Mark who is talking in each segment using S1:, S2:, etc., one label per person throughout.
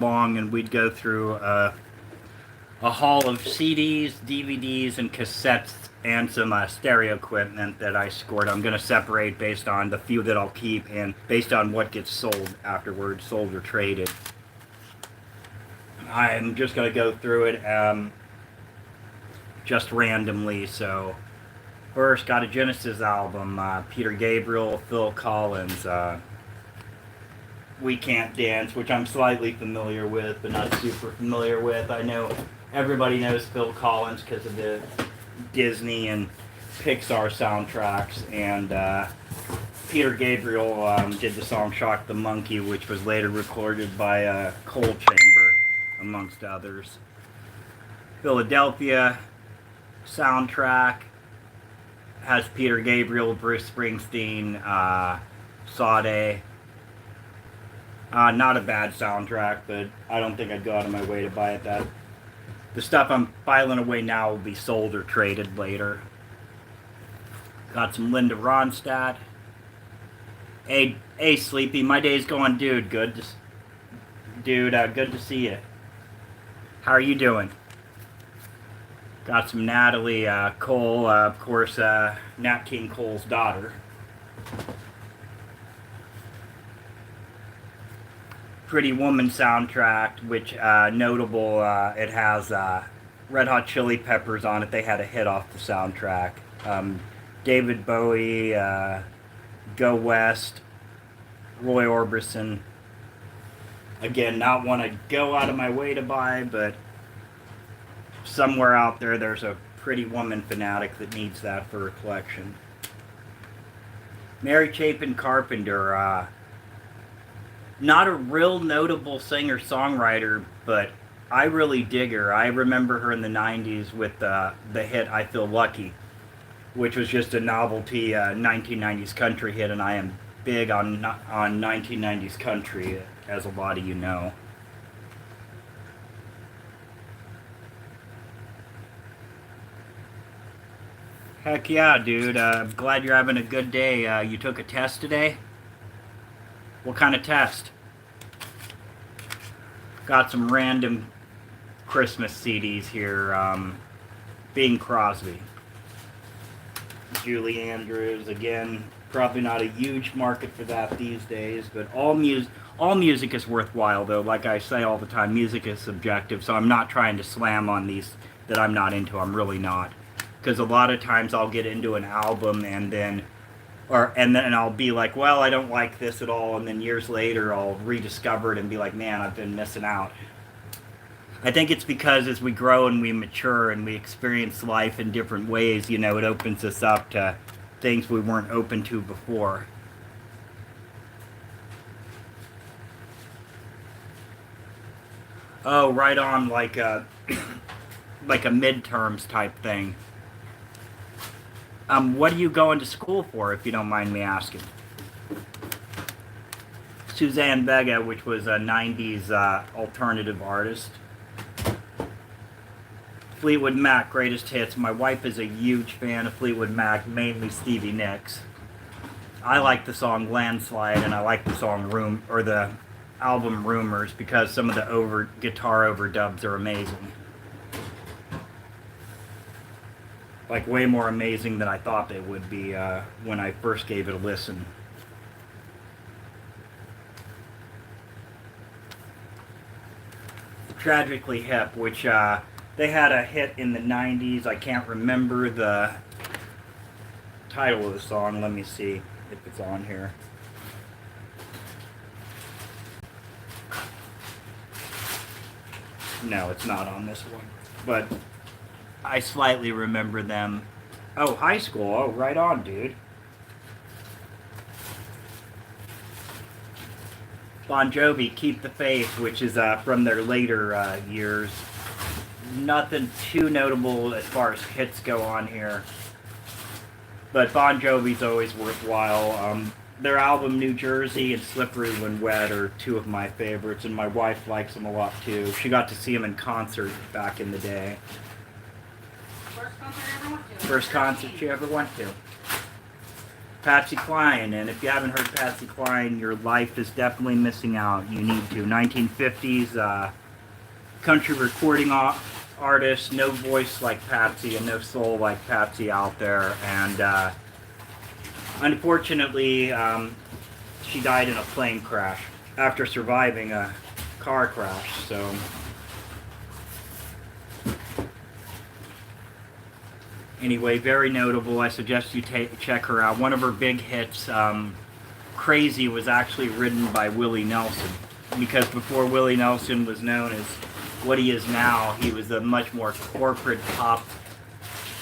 S1: along, and we'd go through a haul of CDs, DVDs, and cassettes, and some stereo equipment that I scored. I'm going to separate based on the few that I'll keep and based on what gets sold afterwards, sold or traded. I'm just going to go through it just randomly. So first, got a Genesis album, Peter Gabriel, Phil Collins, We Can't Dance, which I'm slightly familiar with, but not super familiar with. I know everybody knows Phil Collins because of the Disney and Pixar soundtracks, and Peter Gabriel did the song Shock the Monkey, which was later recorded by Coal Chamber, amongst others. Philadelphia soundtrack has Peter Gabriel, Bruce Springsteen, Sade. Not a bad soundtrack, but I don't think I'd go out of my way to buy it. The stuff I'm filing away now will be sold or traded later. Got some Linda Ronstadt. Hey, Sleepy, my day's going, dude. Good to see you. How are you doing? Got some Natalie Cole, of course, Nat King Cole's daughter. Pretty Woman soundtrack, which notable, it has Red Hot Chili Peppers on it. They had a hit off the soundtrack. David Bowie, Go West, Roy Orbison. Again, not one I'd go out of my way to buy, but somewhere out there there's a Pretty Woman fanatic that needs that for a collection. Mary Chapin Carpenter, not a real notable singer-songwriter, but I really dig her. I remember her in the 90s with the hit I Feel Lucky, which was just a novelty 1990s country hit, and I am big on 1990s country, as a lot of you know. Heck yeah, dude. I'm glad you're having a good day. You took a test today? What kind of test? Got some random Christmas CDs here. Bing Crosby. Julie Andrews, again, probably not a huge market for that these days, but all music is worthwhile, though. Like I say all the time, music is subjective, so I'm not trying to slam on these that I'm not into. I'm really not. Because a lot of times I'll get into an album and then I'll be like, well, I don't like this at all, and then years later I'll rediscover it and be like, man, I've been missing out. I think it's because as we grow and we mature and we experience life in different ways, it opens us up to things we weren't open to before. Oh, right on, like a midterms type thing. What are you going to school for, if you don't mind me asking? Suzanne Vega, which was a 90s alternative artist. Fleetwood Mac, greatest hits. My wife is a huge fan of Fleetwood Mac, mainly Stevie Nicks. I like the song Landslide, and I like the song the album Rumors, because some of the guitar overdubs are amazing. Like, way more amazing than I thought they would be when I first gave it a listen. Tragically Hip, which they had a hit in the 90s. I can't remember the title of the song. Let me see if it's on here. No, it's not on this one. But I slightly remember them. Oh, High School. Oh, right on, dude. Bon Jovi, Keep the Faith, which is from their later years. Nothing too notable as far as hits go on here. But Bon Jovi's always worthwhile. Their album New Jersey and Slippery When Wet are two of my favorites, and my wife likes them a lot too. She got to see them in concert back in the day. First concert you ever went to? Patsy Cline, and if you haven't heard Patsy Cline, your life is definitely missing out. You need to. 1950s country recording artist, no voice like Patsy and no soul like Patsy out there, and unfortunately, she died in a plane crash after surviving a car crash. So. Anyway, very notable. I suggest you check her out. One of her big hits, Crazy, was actually written by Willie Nelson. Because before Willie Nelson was known as what he is now, he was a much more corporate pop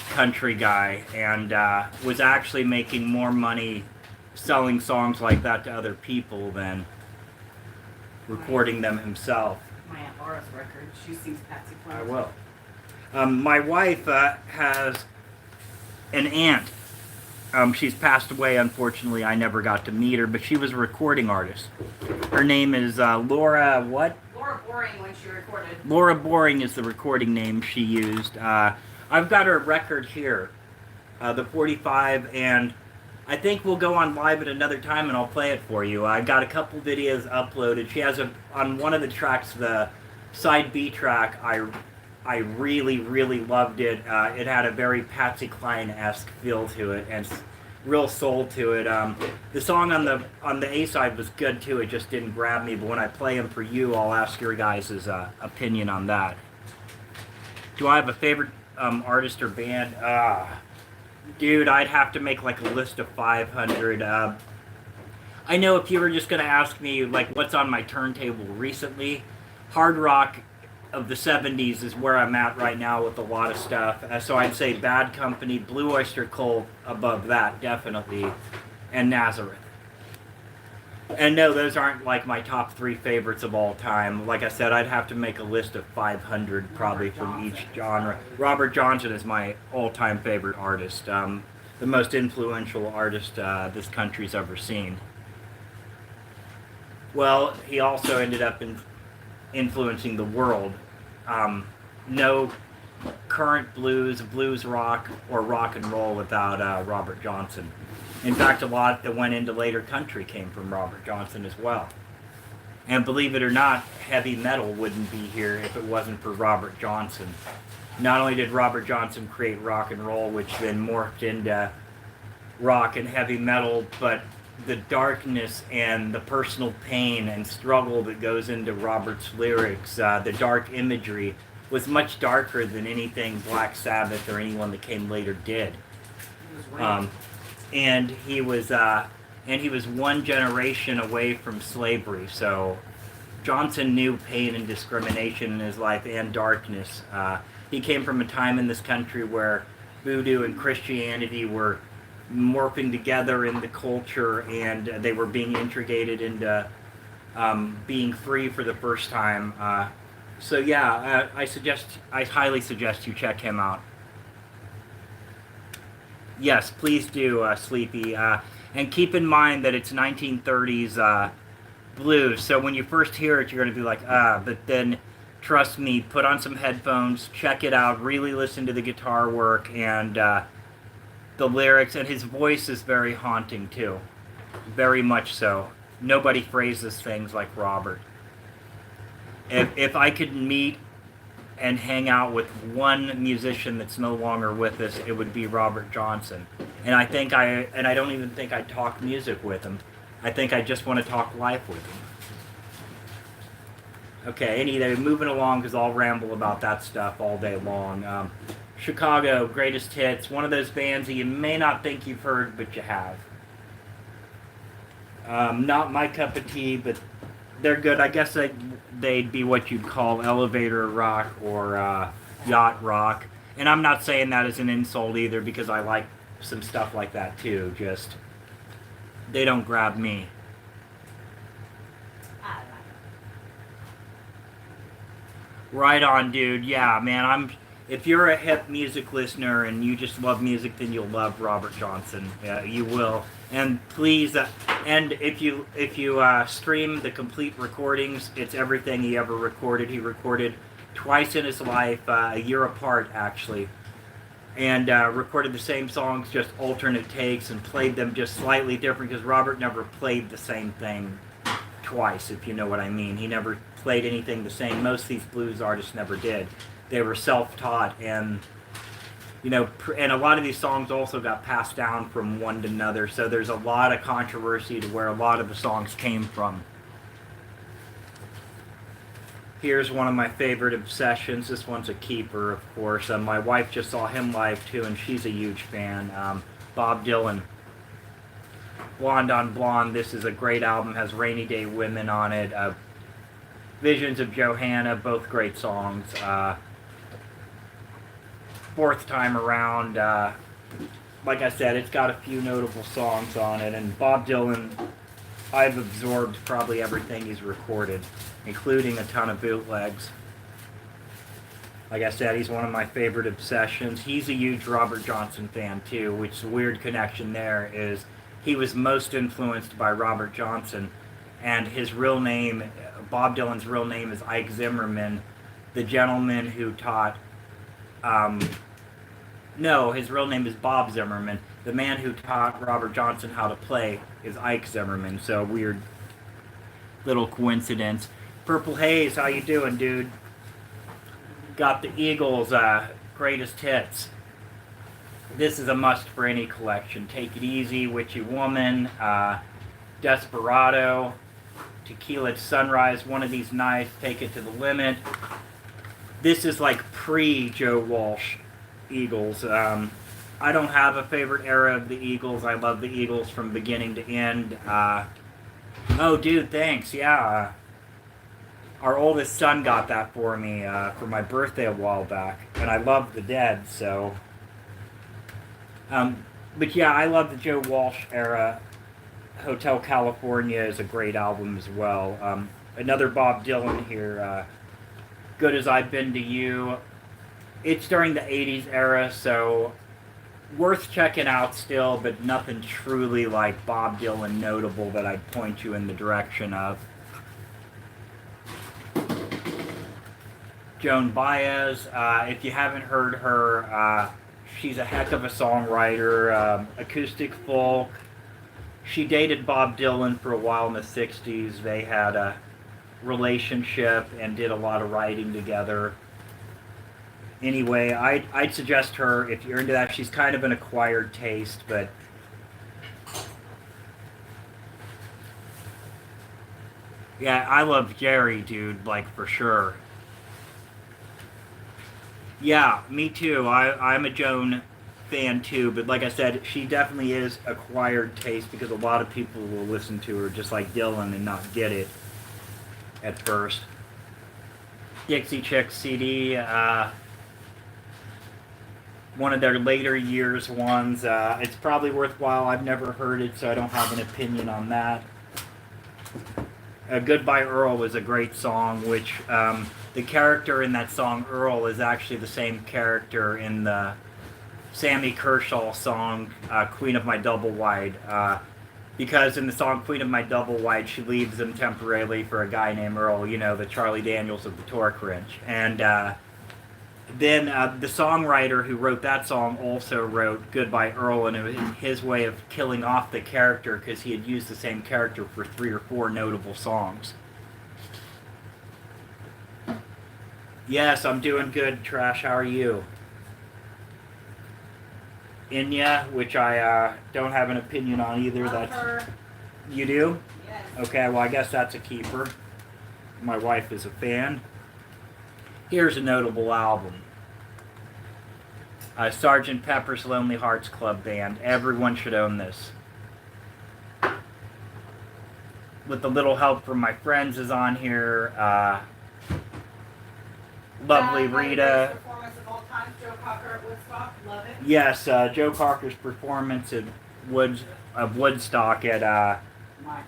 S1: country guy, and was actually making more money selling songs like that to other people than recording them himself.
S2: My Aunt Laura's record, she sings Patsy Cline.
S1: I will. My wife has an aunt. She's passed away, unfortunately. I never got to meet her, but she was a recording artist. Her name is Laura what?
S2: Laura Boring when she recorded.
S1: Laura Boring is the recording name she used. I've got her record here, the 45, and I think we'll go on live at another time and I'll play it for you. I got a couple videos uploaded. She has on one of the tracks, the side B track, I really, really loved it. It had a very Patsy Cline-esque feel to it and real soul to it. The song on the A side was good too. It just didn't grab me. But when I play them for you, I'll ask your guys' opinion on that. Do I have a favorite artist or band? Dude, I'd have to make like a list of 500. I know if you were just gonna ask me like what's on my turntable recently, hard rock of the 70s is where I'm at right now with a lot of stuff. So I'd say Bad Company, Blue Oyster Cult above that, definitely, and Nazareth. And no, those aren't like my top 3 favorites of all time. Like I said, I'd have to make a list of 500 probably from each genre. Robert Johnson is my all-time favorite artist, the most influential artist this country's ever seen. Well, he also ended up influencing the world. No current blues rock, or rock and roll without Robert Johnson. In fact, a lot that went into later country came from Robert Johnson as well. And believe it or not, heavy metal wouldn't be here if it wasn't for Robert Johnson. Not only did Robert Johnson create rock and roll, which then morphed into rock and heavy metal, but the darkness and the personal pain and struggle that goes into Robert's lyrics, the dark imagery, was much darker than anything Black Sabbath or anyone that came later did. And he was one generation away from slavery, so Johnson knew pain and discrimination in his life and darkness. He came from a time in this country where voodoo and Christianity were morphing together in the culture, and they were being integrated into being free for the first time. So yeah, I highly suggest you check him out. Yes, please do, Sleepy. And keep in mind that it's 1930s blues, so when you first hear it, you're going to be like, but then, trust me, put on some headphones, check it out, really listen to the guitar work, and the lyrics, and his voice is very haunting too. Very much so. Nobody phrases things like Robert. If I could meet and hang out with one musician that's no longer with us, it would be Robert Johnson. And I don't even think I'd talk music with him. I think I just want to talk life with him. Okay, anyway, moving along, because I'll ramble about that stuff all day long. Chicago, Greatest Hits, one of those bands that you may not think you've heard, but you have. Not my cup of tea, but they're good. I guess they'd be what you'd call elevator rock or yacht rock. And I'm not saying that as an insult either, because I like some stuff like that too, just they don't grab me. Right on, dude. Yeah, man, if you're a hip music listener and you just love music, then you'll love Robert Johnson. Yeah, you will. And please, and if you stream the complete recordings, it's everything he ever recorded. He recorded twice in his life, a year apart, actually. and recorded the same songs, just alternate takes, and played them just slightly different because Robert never played the same thing twice, if you know what I mean. He never played anything the same. Most of these blues artists never did. They were self-taught, and and a lot of these songs also got passed down from one to another, so there's a lot of controversy to where a lot of the songs came from. Here's one of my favorite obsessions. This one's a keeper, of course. My wife just saw him live too, and she's a huge fan. Bob Dylan. Blonde on Blonde. This is a great album. Has Rainy Day Women on it. Visions of Johanna. Both great songs. Fourth Time Around. Like I said, it's got a few notable songs on it. And Bob Dylan, I've absorbed probably everything he's recorded, including a ton of bootlegs. Like I said, he's one of my favorite obsessions. He's a huge Robert Johnson fan too, which the weird connection there is he was most influenced by Robert Johnson, and his real name, Bob Dylan's real name, is Ike Zimmerman, the gentleman who taught, no, his real name is Bob Zimmerman. The man who taught Robert Johnson how to play is Ike Zimmerman, so weird little coincidence. Purple Haze, how you doing, dude? Got the Eagles' greatest hits. This is a must for any collection. Take It Easy, Witchy Woman, Desperado, Tequila Sunrise, One of These Nights, Take It to the Limit. This is like pre-Joe Walsh Eagles. I don't have a favorite era of the Eagles. I love the Eagles from beginning to end. Oh, dude, thanks. Yeah. Our oldest son got that for me for my birthday a while back. And I love the Dead, so... but yeah, I love the Joe Walsh era. Hotel California is a great album as well. Another Bob Dylan here. Good As I've Been to You. It's during the 80s era, so worth checking out still, but nothing truly like Bob Dylan notable that I'd point you in the direction of. Joan Baez, if you haven't heard her, she's a heck of a songwriter, acoustic folk. She dated Bob Dylan for a while in the 60s. They had a relationship and did a lot of writing together. Anyway, I'd suggest her if you're into that. She's kind of an acquired taste, but yeah, I love Jerry, dude, like for sure. Yeah, me too. I'm a Joan fan too, but like I said, she definitely is acquired taste because a lot of people will listen to her just like Dylan and not get it at first. Dixie Chicks CD, one of their later years ones. It's probably worthwhile. I've never heard it, so I don't have an opinion on that. Goodbye Earl was a great song, which the character in that song, Earl, is actually the same character in the Sammy Kershaw song, Queen of My Double Wide. Because in the song Queen of My Double Wide, she leaves him temporarily for a guy named Earl, the Charlie Daniels of the Torque Wrench. And then the songwriter who wrote that song also wrote Goodbye Earl, and it was his way of killing off the character because he had used the same character for 3 or 4 notable songs. Yes, I'm doing good, Trash. How are you? Inya, which I don't have an opinion on either.
S2: Love her.
S1: You do?
S2: Yes.
S1: Okay, well I guess that's a keeper. My wife is a fan. Here's a notable album. Sgt. Pepper's Lonely Hearts Club Band. Everyone should own this. With a Little Help from My Friends is on here. Lovely Rita.
S2: Performance of all time, Joe Cocker at Woodstock. Love it.
S1: Yes, Joe Cocker's performance at Woodstock at
S2: My favorite.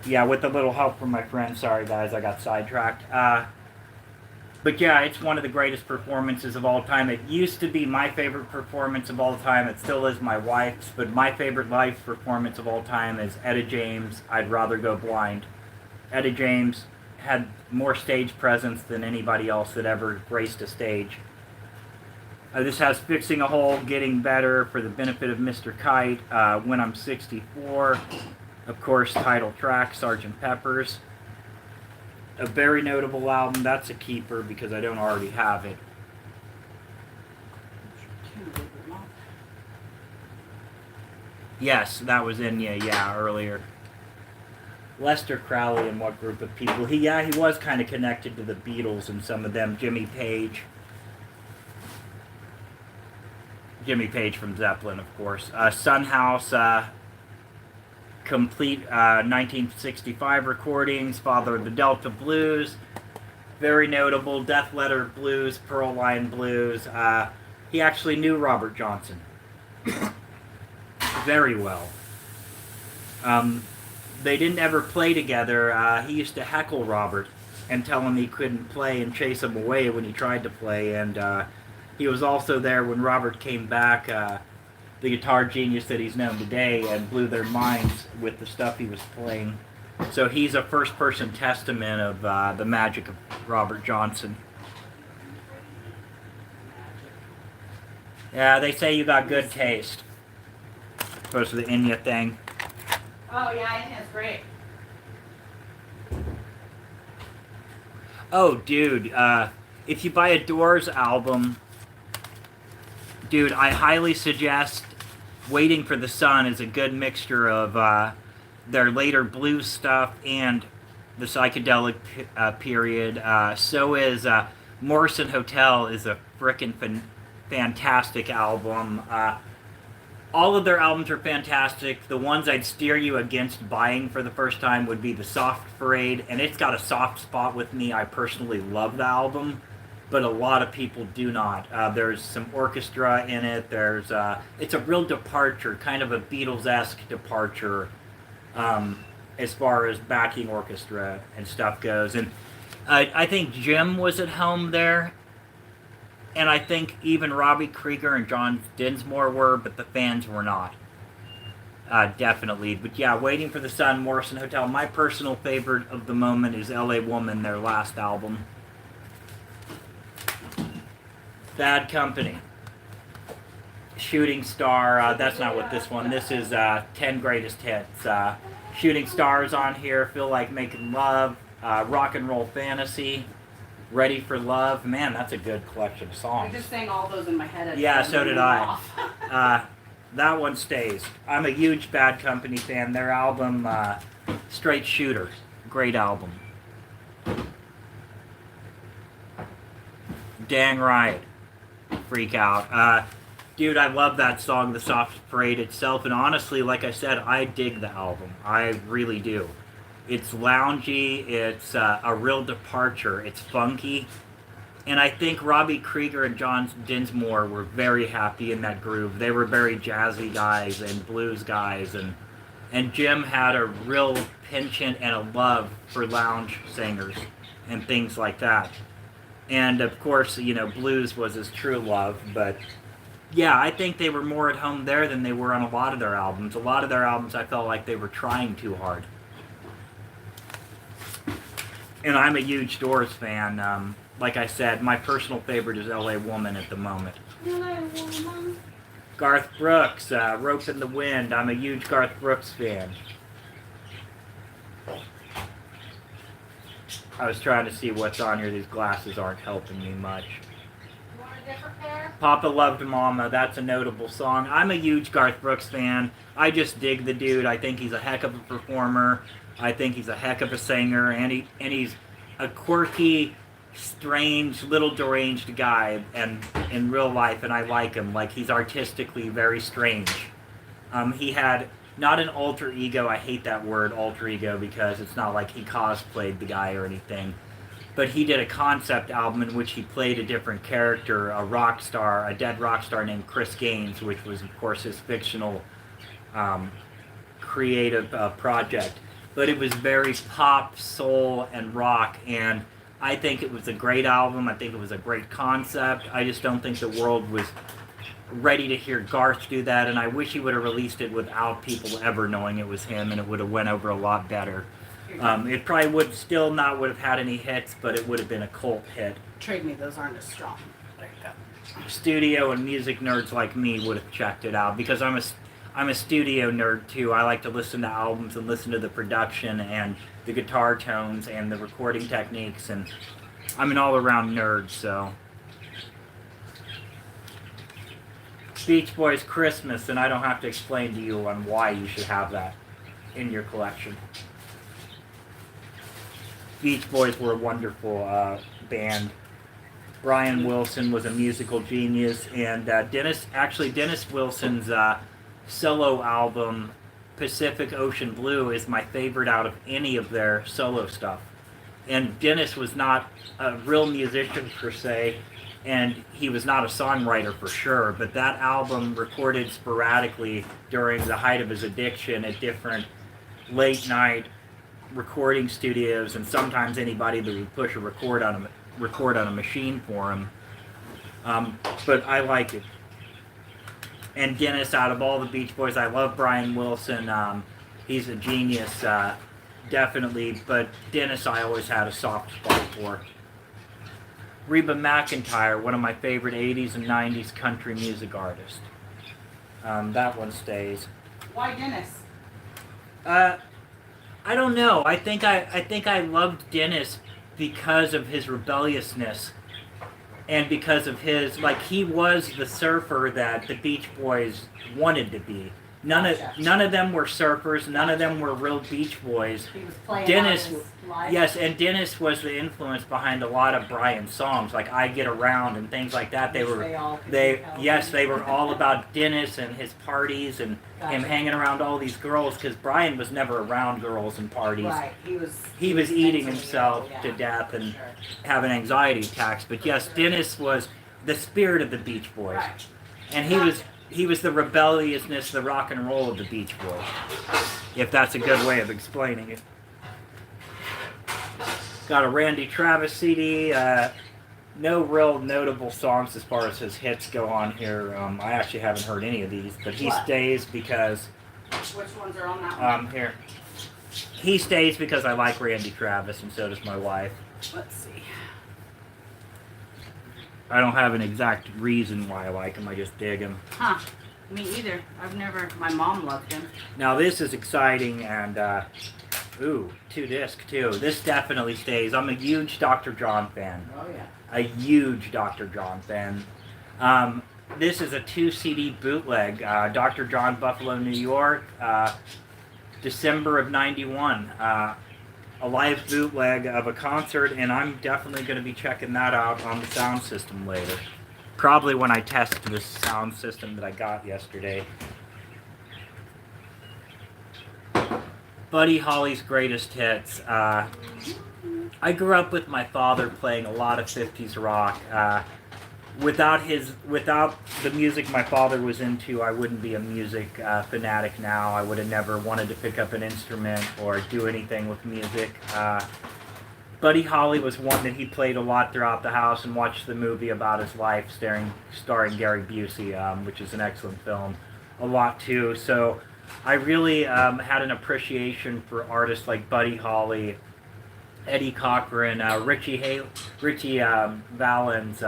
S1: yeah, with a little help from my friends. Sorry guys, I got sidetracked. But yeah, it's one of the greatest performances of all time. It used to be my favorite performance of all time. It still is my wife's, but my favorite live performance of all time is Etta James, I'd Rather Go Blind. Etta James had more stage presence than anybody else that ever graced a stage. This has Fixing a Hole, Getting Better, For the Benefit of Mr. Kite, When I'm 64, of course, title track, Sgt. Pepper's. A very notable album. That's a keeper because I don't already have it. Yes, that was in earlier. Lester Crowley and what group of people? He was kind of connected to the Beatles and some of them. Jimmy Page from Zeppelin, of course. Son House, complete 1965 recordings. Father of the Delta Blues, very notable. Death Letter Blues, Pearl Line Blues. He actually knew Robert Johnson very well. They didn't ever play together. He used to heckle Robert and tell him he couldn't play and chase him away when he tried to play. And he was also there when Robert came back, the guitar genius that he's known today, and blew their minds with the stuff he was playing. So he's a first-person testament of the magic of Robert Johnson. Yeah, they say you got good taste. Opposed to the Enya thing.
S2: Oh yeah, Enya's great.
S1: Oh, dude, if you buy a Doors album, dude, I highly suggest Waiting for the Sun is a good mixture of their later blues stuff and the psychedelic period. So is Morrison Hotel is a frickin' fantastic album. All of their albums are fantastic. The ones I'd steer you against buying for the first time would be The Soft Parade, and it's got a soft spot with me. I personally love the album, but a lot of people do not. There's some orchestra in it. It's a real departure, kind of a Beatles-esque departure as far as backing orchestra and stuff goes. And I think Jim was at home there. And I think even Robbie Krieger and John Dinsmore were, but the fans were not. Definitely. But yeah, Waiting for the Sun, Morrison Hotel. My personal favorite of the moment is L.A. Woman, their last album. Bad Company. Shooting Star. That's not what this one. This is 10 Greatest Hits. Shooting Stars on here. Feel Like Making Love. Rock and Roll Fantasy. Ready for Love. Man, that's a good collection of songs.
S2: I just sang all those in my head.
S1: Yeah, so did I. That one stays. I'm a huge Bad Company fan. Their album, Straight Shooter. Great album. Dang right. Freak Out. Dude, I love that song, The Soft Parade itself. And honestly, like I said, I dig the album. I really do. It's loungy, it's a real departure, it's funky, and I think Robbie Krieger and John Dinsmore were very happy in that groove. They were very jazzy guys and blues guys, and Jim had a real penchant and a love for lounge singers and things like that. And of course, blues was his true love, but yeah, I think they were more at home there than they were on a lot of their albums. A lot of their albums I felt like they were trying too hard. And I'm a huge Doors fan. Like I said, my personal favorite is L.A. Woman at the moment. Garth Brooks, Rope in the Wind. I'm a huge Garth Brooks fan. I was trying to see what's on here. These glasses aren't helping me much.
S2: You want a different pair?
S1: Papa Loved Mama. That's a notable song. I'm a huge Garth Brooks fan. I just dig the dude. I think he's a heck of a performer. I think he's a heck of a singer, and he's a quirky, strange, little deranged guy, and in real life, and I like him. Like, he's artistically very strange. He had not an alter ego. I hate that word, alter ego, because it's not like he cosplayed the guy or anything. But he did a concept album in which he played a different character, a rock star, a dead rock star named Chris Gaines, which was, of course, his fictional creative project. But it was very pop, soul, and rock, and I think it was a great album. I think it was a great concept. I just don't think the world was ready to hear Garth do that, and I wish he would have released it without people ever knowing it was him, and it would have went over a lot better. It probably would have had any hits, but it would have been a cult hit.
S2: Trade me, those aren't as strong.
S1: There you go. Studio and music nerds like me would have checked it out because I'm a studio nerd too. I like to listen to albums and listen to the production and the guitar tones and the recording techniques, and I'm an all-around nerd, so. Beach Boys Christmas, and I don't have to explain to you on why you should have that in your collection. Beach Boys were a wonderful band. Brian Wilson was a musical genius, and Dennis Wilson's solo album, Pacific Ocean Blue, is my favorite out of any of their solo stuff. And Dennis was not a real musician per se, and he was not a songwriter for sure, but that album recorded sporadically during the height of his addiction at different late night recording studios, and sometimes anybody that would push a record on a machine for him. But I like it. And Dennis, out of all the Beach Boys, I love Brian Wilson. He's a genius, definitely, but Dennis I always had a soft spot for. Reba McEntire, one of my favorite 80s and 90s country music artists. That one stays.
S2: Why Dennis?
S1: I don't know. I think I loved Dennis because of his rebelliousness and because of his, like, he was the surfer that the Beach Boys wanted to be. None of them were surfers. None of them were real Beach Boys.
S2: He was playing
S1: Dennis,
S2: out his life.
S1: yes, and Dennis was the influence behind a lot of Brian's songs, like "I Get Around" and things like that. They were all about Dennis and his parties and him hanging around all these girls, because Brian was never around girls and parties.
S2: Right,
S1: he was eating himself to death and having anxiety attacks. But yes, Dennis was the spirit of the Beach Boys,
S2: Right.
S1: and he was the rebelliousness, the rock and roll of the Beach Boys, if that's a good way of explaining it. Got a Randy Travis CD. No real notable songs as far as his hits go on here. I actually haven't heard any of these, but he stays because...
S2: Which ones are on that one?
S1: Here. He stays because I like Randy Travis, and so does my wife.
S2: Let's see.
S1: I don't have an exact reason why I like him, I just dig him.
S2: Huh. Me either. My mom loved him.
S1: Now this is exciting, and, ooh, 2-disc too. This definitely stays. I'm a huge Dr. John fan.
S2: Oh, yeah.
S1: A huge Dr. John fan. This is a 2-CD bootleg. Dr. John, Buffalo, New York, December of '91. A live bootleg of a concert, and I'm definitely going to be checking that out on the sound system later. Probably when I test this sound system that I got yesterday. Buddy Holly's greatest hits. I grew up with my father playing a lot of 50s rock. Without the music my father was into, I wouldn't be a music fanatic now. I would have never wanted to pick up an instrument or do anything with music. Buddy Holly was one that he played a lot throughout the house, and watched the movie about his life starring Gary Busey, which is an excellent film, a lot too. So I really had an appreciation for artists like Buddy Holly, Eddie Cochran, Richie Valens,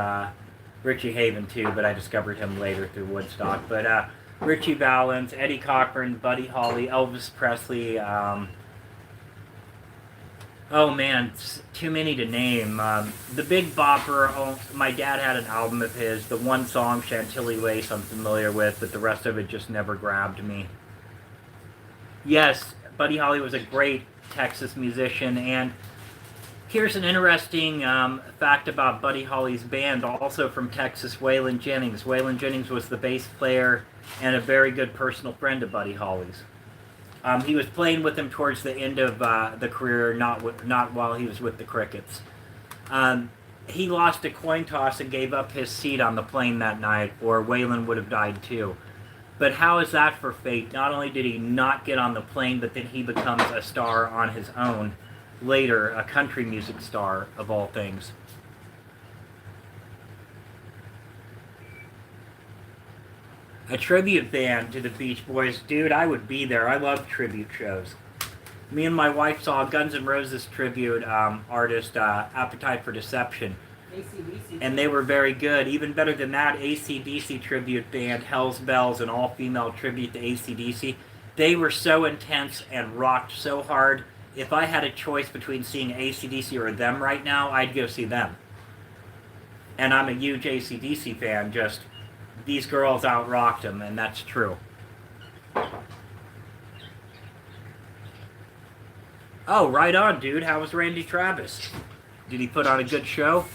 S1: Richie Haven too, but I discovered him later through Woodstock. But Richie Valens, Eddie Cochran, Buddy Holly, Elvis Presley. Oh man, too many to name. The Big Bopper. Oh, my dad had an album of his. The one song, Chantilly Lace, I'm familiar with, but the rest of it just never grabbed me. Yes, Buddy Holly was a great Texas musician, and here's an interesting fact about Buddy Holly's band, also from Texas, Waylon Jennings. Waylon Jennings was the bass player and a very good personal friend of Buddy Holly's. He was playing with him towards the end of the career, not while he was with the Crickets. He lost a coin toss and gave up his seat on the plane that night, or Waylon would have died too. But how is that for fate? Not only did he not get on the plane, but then he becomes a star on his own. Later, a country music star, of all things. A tribute band to the Beach Boys. Dude, I would be there. I love tribute shows. Me and my wife saw Guns N' Roses tribute artist Appetite for Deception.
S2: AC/DC.
S1: And they were very good. Even better than that, AC/DC tribute band, Hell's Bells, an all-female tribute to AC/DC. They were so intense and rocked so hard. If I had a choice between seeing AC/DC or them right now, I'd go see them. And I'm a huge AC/DC fan, just these girls out-rocked them, and that's true. Oh, right on, dude. How was Randy Travis? Did he put on a good show?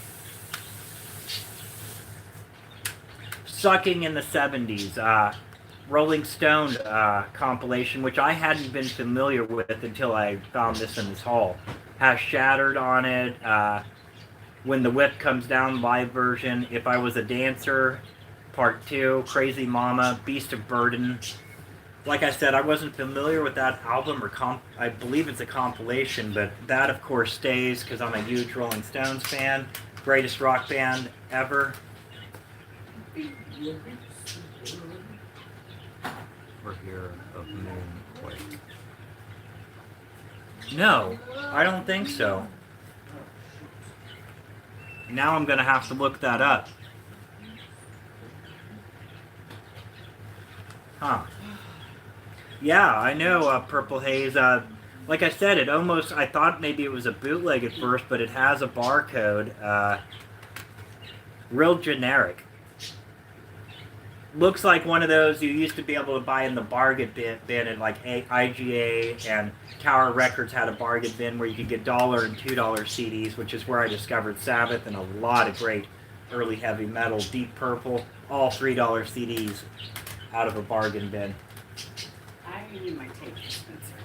S1: Sucking in the 70s. Rolling Stone compilation, which I hadn't been familiar with until I found this in this haul. Has Shattered on it. When the Whip Comes Down live version. If I Was a Dancer, Part 2. Crazy Mama. Beast of Burden. Like I said, I wasn't familiar with that album, or I believe it's a compilation, but that of course stays because I'm a huge Rolling Stones fan. Greatest rock band ever. We're here of Moonquake. No, I don't think so. Now I'm going to have to look that up. Huh. Yeah, I know Purple Haze. Like I said, I thought maybe it was a bootleg at first, but it has a barcode. Real generic. Looks like one of those you used to be able to buy in the bargain bin at like IGA, and Tower Records had a bargain bin where you could get $1 and $2 CDs, which is where I discovered Sabbath and a lot of great early heavy metal. Deep Purple, all $3 CDs out of a bargain bin.
S2: I need my tape dispenser.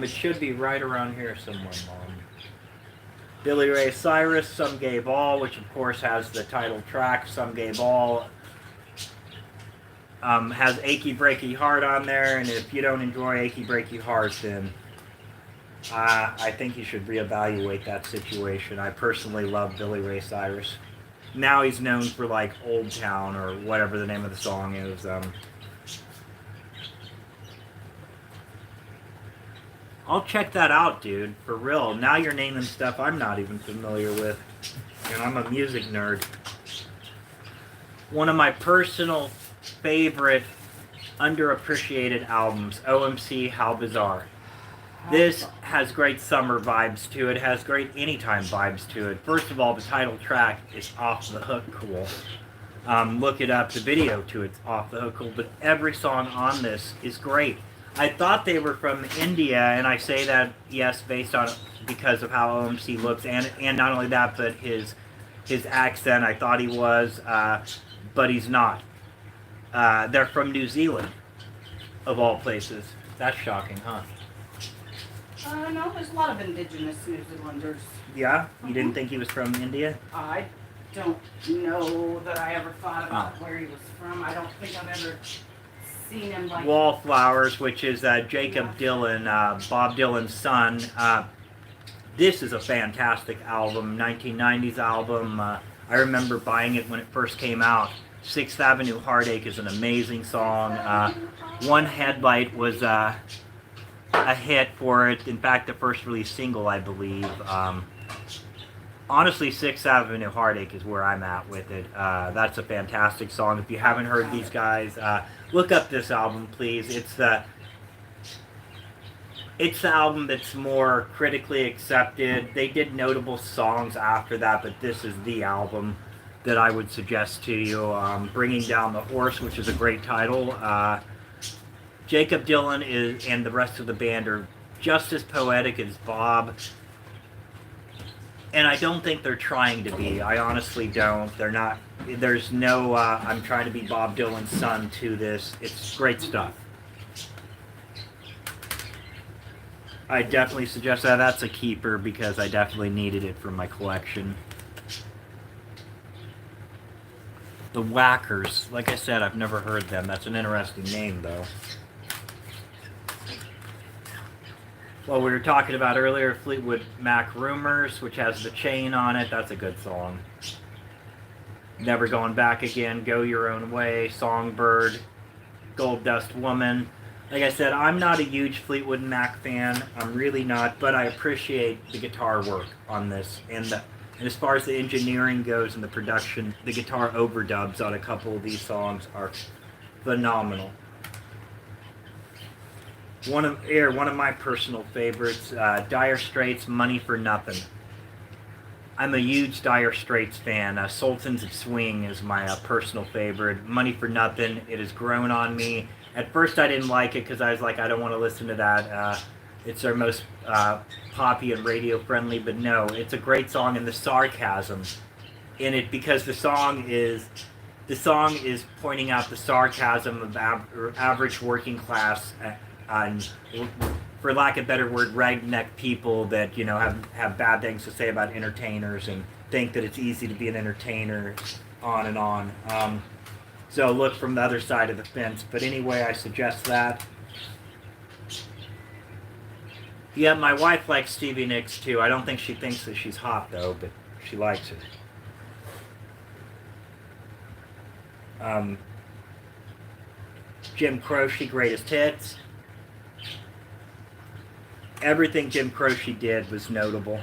S1: It should be right around here somewhere, Mom. Billy Ray Cyrus, Some Gay Ball, which of course has the title track, Some Gay Ball. Has Achy Breaky Heart on there, and if you don't enjoy Achy Breaky Heart, then I think you should reevaluate that situation. I personally love Billy Ray Cyrus. Now he's known for like Old Town, or whatever the name of the song is. I'll check that out, dude, for real. Now you're naming stuff I'm not even familiar with, and I'm a music nerd. One of my personal favorite underappreciated albums, OMC, How Bizarre. This has great summer vibes to it, has great anytime vibes to it. First of all, the title track is off the hook cool. Look it up, the video to it's off the hook cool, but every song on this is great. I thought they were from India, and I say that, yes, based on because of how OMC looks, and not only that, but his accent. I thought he was, but he's not. They're from New Zealand, of all places. That's shocking, huh?
S2: No, there's a lot of indigenous New Zealanders.
S1: Yeah? You didn't think he was from India?
S2: I don't know that I ever thought about where he was from. I don't think I've ever seen him like...
S1: Wallflowers, which is Jacob Dylan, Bob Dylan's son. This is a fantastic album, 1990s album. I remember buying it when it first came out. 6th Avenue Heartache is an amazing song. One Headlight was a hit for it. In fact, the first release single, I believe. Honestly, 6th Avenue Heartache is where I'm at with it. That's a fantastic song. If you haven't heard these guys, look up this album, please. It's the album that's more critically accepted. They did notable songs after that, but this is the album that I would suggest to you. Bringing Down the Horse, which is a great title. Jacob Dylan and the rest of the band are just as poetic as Bob. And I don't think they're trying to be. I honestly don't. They're not. There's no, I'm trying to be Bob Dylan's son to this. It's great stuff. I definitely suggest that. That's a keeper because I definitely needed it for my collection. The Whackers. Like I said, I've never heard them. That's an interesting name, though. Well, we were talking about earlier, Fleetwood Mac Rumors, which has The Chain on it. That's a good song. Never Going Back Again, Go Your Own Way, Songbird, Gold Dust Woman. Like I said, I'm not a huge Fleetwood Mac fan. I'm really not, but I appreciate the guitar work on this. And And as far as the engineering goes and the production, the guitar overdubs on a couple of these songs are phenomenal. One of my personal favorites, Dire Straits, "Money for Nothing." I'm a huge Dire Straits fan. Sultans of Swing is my personal favorite. "Money for Nothing," it has grown on me. At first I didn't like it because I was like, I don't want to listen to that. It's their most poppy and radio friendly, but no, it's a great song, and the sarcasm in it, because the song is pointing out the sarcasm of average working class and, for lack of a better word, redneck people that, you know, have bad things to say about entertainers and think that it's easy to be an entertainer, on and on. So look from the other side of the fence. But anyway, I suggest that. Yeah, my wife likes Stevie Nicks too. I don't think she thinks that she's hot though, but she likes it. Jim Croce, greatest hits. Everything Jim Croce did was notable.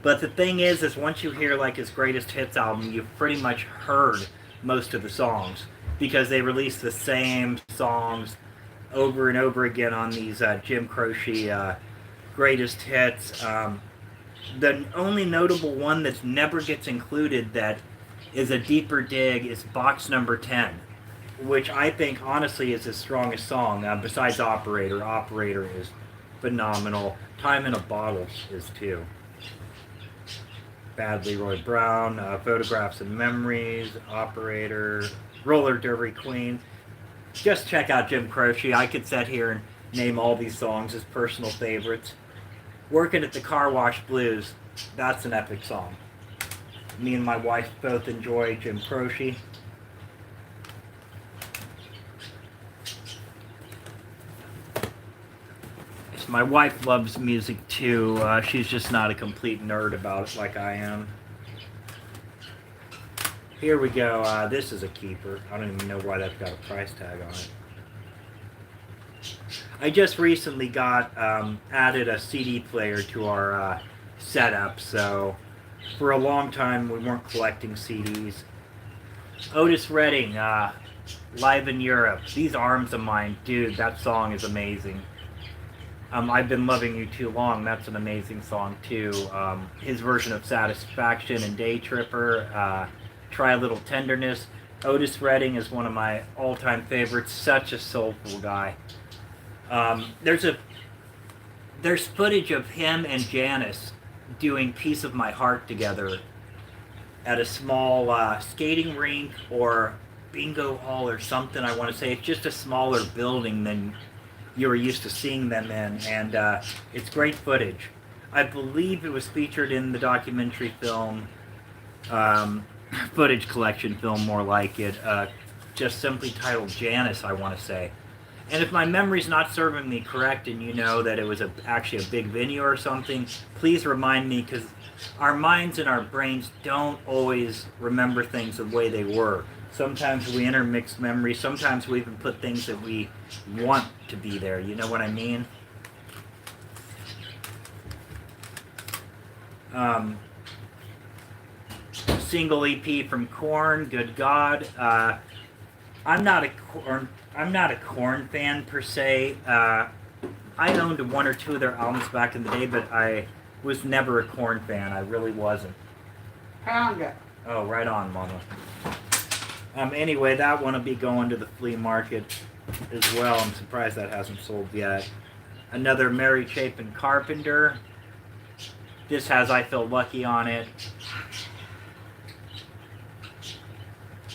S1: But the thing is once you hear like his greatest hits album, you've pretty much heard most of the songs, because they release the same songs over and over again on these Jim Croce greatest hits. The only notable one that never gets included that is a deeper dig is Box Number 10, which I think honestly is his strongest song, besides Operator. Operator is phenomenal. Time in a Bottle is too. Bad Leroy Brown, Photographs and Memories, Operator, Roller Derby Queen. Just check out Jim Croce. I could sit here and name all these songs as personal favorites. Working at the Car Wash Blues, that's an epic song. Me and my wife both enjoy Jim Croce. My wife loves music too. She's just not a complete nerd about it like I am. Here we go. This is a keeper. I don't even know why that's got a price tag on it. I just recently got added a CD player to our setup, so for a long time we weren't collecting CDs. Otis Redding, Live in Europe. These Arms of Mine, dude, that song is amazing. I've Been Loving You Too Long, that's an amazing song too. His version of Satisfaction and Day Tripper, Try a Little Tenderness. Otis Redding is one of my all-time favorites, such a soulful guy. There's footage of him and Janice doing Piece of My Heart together at a small skating rink or bingo hall or something, I want to say. It's just a smaller building than you were used to seeing them in, and it's great footage. I believe it was featured in the documentary film, footage collection film more like it, just simply titled Janice, I want to say. And if my memory's not serving me correct and you know that it was actually a big venue or something, please remind me, because our minds and our brains don't always remember things the way they were. Sometimes we intermix memories. Sometimes we even put things that we want to be there. You know what I mean? Single EP from Korn, Good God. I'm not a Korn fan per se. I owned one or two of their albums back in the day, but I was never a Korn fan. I really wasn't.
S2: Pound it.
S1: Oh, right on, Mama. Anyway, that one will be going to the flea market as well. I'm surprised that hasn't sold yet. Another Mary Chapin Carpenter. This has I Feel Lucky on it.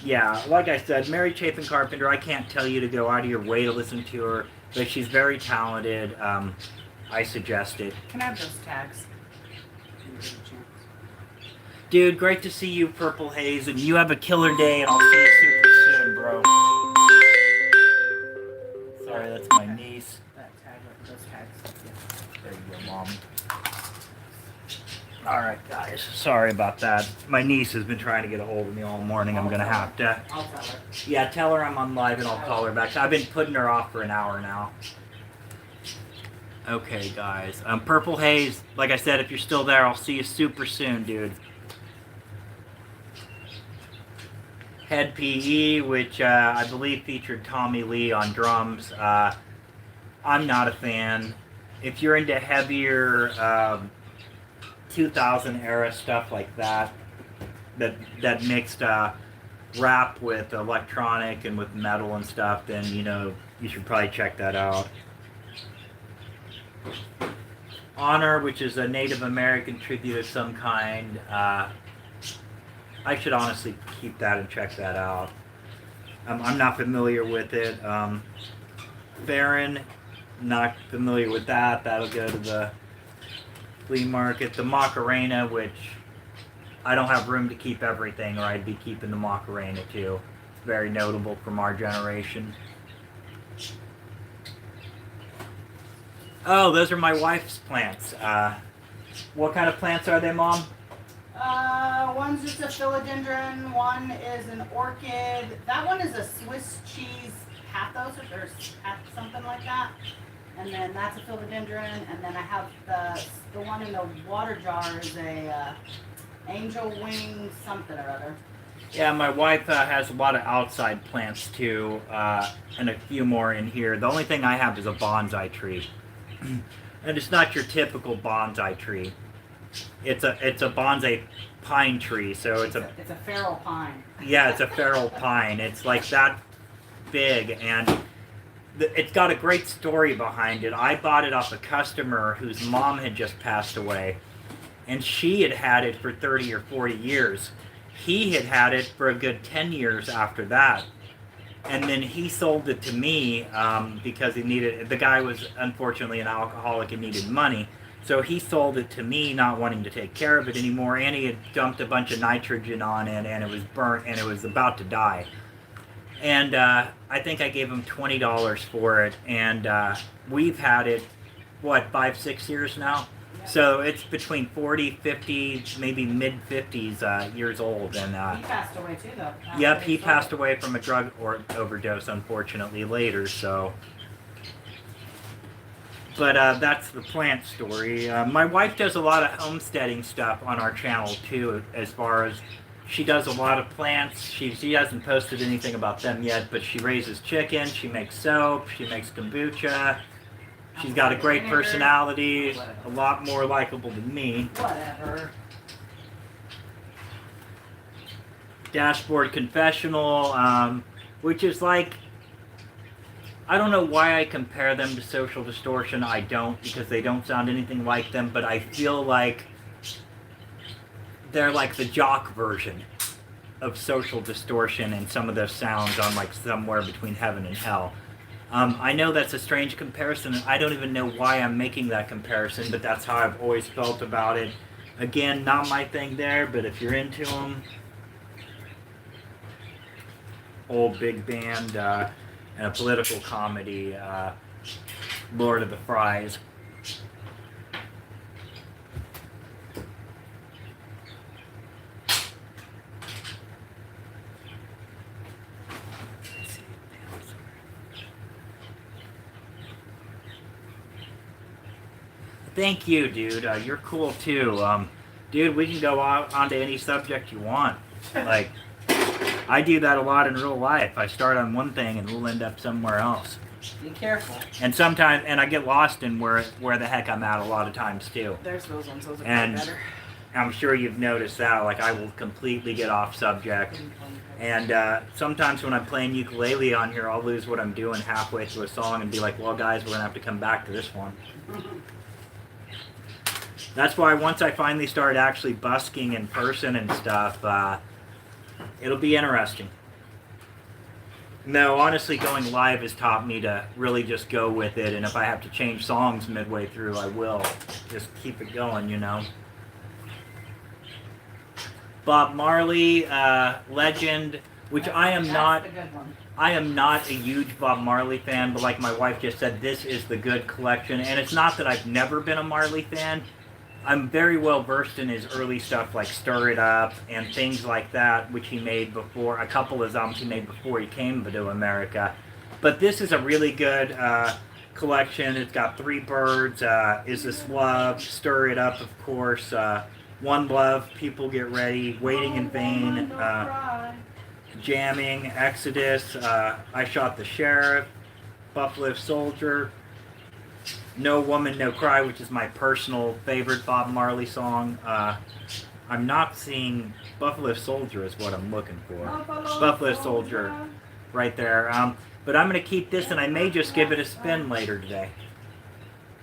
S1: Yeah, like I said, Mary Chapin Carpenter, I can't tell you to go out of your way to listen to her, but she's very talented. I suggest it.
S2: Can I have those tags?
S1: Dude, great to see you, Purple Haze, and you have a killer day, and I'll see you super soon, bro. Sorry, that's my niece.
S2: That tag, those tags. Yeah.
S1: There you go, Mom. Alright, guys, sorry about that. My niece has been trying to get a hold of me all morning. I'm going to have to...
S2: I'll tell her.
S1: Yeah, tell her I'm on live and I'll call her back. I've been putting her off for an hour now. Okay, guys. Purple Haze, like I said, if you're still there, I'll see you super soon, dude. Head PE, which I believe featured Tommy Lee on drums. I'm not a fan. If you're into heavier 2000 era stuff like that, that mixed rap with electronic and with metal and stuff, then you should probably check that out. Honor, which is a Native American tribute of some kind. I should honestly keep that and check that out. I'm not familiar with it. Farron, not familiar with that. That'll go to the flea market. The Macarena, which I don't have room to keep everything, or I'd be keeping the Macarena too. Very notable from our generation. Oh, those are my wife's plants. What kind of plants are they, Mom?
S2: One's just a philodendron, one is an orchid. That one is a Swiss cheese pathos, or something like that. And then that's a philodendron, and then I have the one in the water jar is a angel wing something or other.
S1: Yeah, my wife has a lot of outside plants too, and a few more in here. The only thing I have is a bonsai tree. And it's not your typical bonsai tree. It's a bonsai pine tree, so it's a
S2: feral pine.
S1: Yeah, it's a feral pine. It's like that big, and it's got a great story behind it. I bought it off a customer whose mom had just passed away, and she had had it for 30 or 40 years. He had had it for a good 10 years after that. And then he sold it to me because the guy was unfortunately an alcoholic and needed money. So he sold it to me, not wanting to take care of it anymore, and he had dumped a bunch of nitrogen on it, and it was burnt, and it was about to die. And I think I gave him $20 for it, and we've had it, 5-6 years now? So it's between 40, 50, maybe mid-50s years old. And
S2: he passed away too, though.
S1: Yep, he passed away from a drug overdose, unfortunately, later, so... But that's the plant story. My wife does a lot of homesteading stuff on our channel, too, as far as... She does a lot of plants. She hasn't posted anything about them yet, but she raises chickens, she makes soap, she makes kombucha. She's got a great personality, a lot more likable than me.
S2: Whatever.
S1: Dashboard Confessional, which is like... I don't know why I compare them to Social Distortion. I don't, because they don't sound anything like them, but I feel like they're like the jock version of Social Distortion, and some of their sounds on like Somewhere Between Heaven and Hell. I know that's a strange comparison, and I don't even know why I'm making that comparison, but that's how I've always felt about it. Again, not my thing there, but if you're into them, old big band, and a political comedy, Lord of the Fries. Thank you, dude. You're cool too. Dude, we can go on to any subject you want. Like, I do that a lot in real life. I start on one thing and we'll end up somewhere else.
S2: Be careful.
S1: And sometimes, and I get lost in where the heck I'm at a lot of times too.
S2: There's those ones. Those are better.
S1: I'm sure you've noticed that. Like, I will completely get off subject. And sometimes when I'm playing ukulele on here, I'll lose what I'm doing halfway through a song and be like, well, guys, we're going to have to come back to this one. That's why once I finally start actually busking in person and stuff, it'll be interesting. No, honestly, going live has taught me to really just go with it, and if I have to change songs midway through, I will. Just keep it going, you know. Bob Marley, legend, which I am not. I am not a huge Bob Marley fan, but like my wife just said, this is the good collection, and it's not that I've never been a Marley fan. I'm very well versed in his early stuff like Stir It Up and things like that, which he made before, a couple of albums he made before he came to America. But this is a really good collection. It's got Three Birds, Is This Love, Stir It Up, of course, One Love, People Get Ready, Waiting in Vain, Jamming, Exodus, I Shot the Sheriff, Buffalo Soldier, No Woman, No Cry, which is my personal favorite Bob Marley song. I'm not seeing Buffalo Soldier is what I'm looking for. Buffalo Soldier, right there. But I'm going to keep this, and I may just give it a spin later today.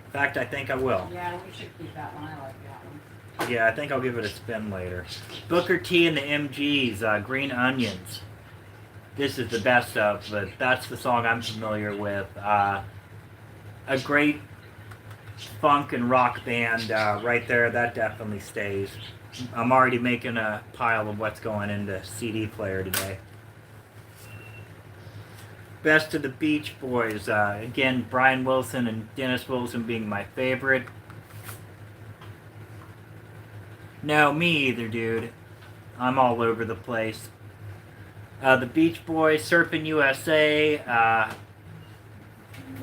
S1: In fact, I think I will.
S2: Yeah, we should keep that one. I like that one.
S1: Yeah, I think I'll give it a spin later. Booker T and the MGs, Green Onions. This is the best of, but that's the song I'm familiar with. A great funk and rock band right there. That definitely stays. I'm already making a pile of what's going into CD player today. Best of the Beach Boys. Again, Brian Wilson and Dennis Wilson being my favorite. No, me either, dude. I'm all over the place. The Beach Boys, Surfing USA.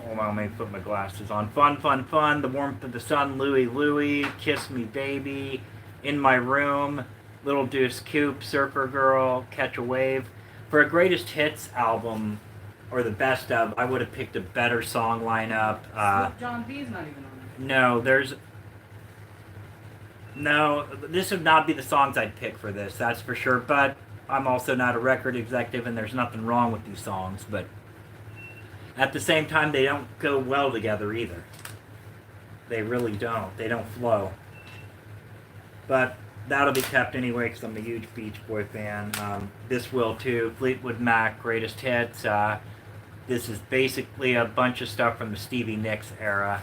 S1: Hold on, let me put my glasses on. Fun, Fun, Fun. The Warmth of the Sun, Louie Louie. Kiss Me Baby. In My Room. Little Deuce Coupe, Surfer Girl, Catch a Wave. For a greatest hits album, or the best of, I would have picked a better song lineup.
S2: John B's not even on there.
S1: No, this would not be the songs I'd pick for this, that's for sure. But I'm also not a record executive, and there's nothing wrong with these songs. But at the same time, they don't go well together either. They really don't. They don't flow. But that'll be kept anyway because I'm a huge Beach Boy fan. This will too. Fleetwood Mac, Greatest Hits. This is basically a bunch of stuff from the Stevie Nicks era.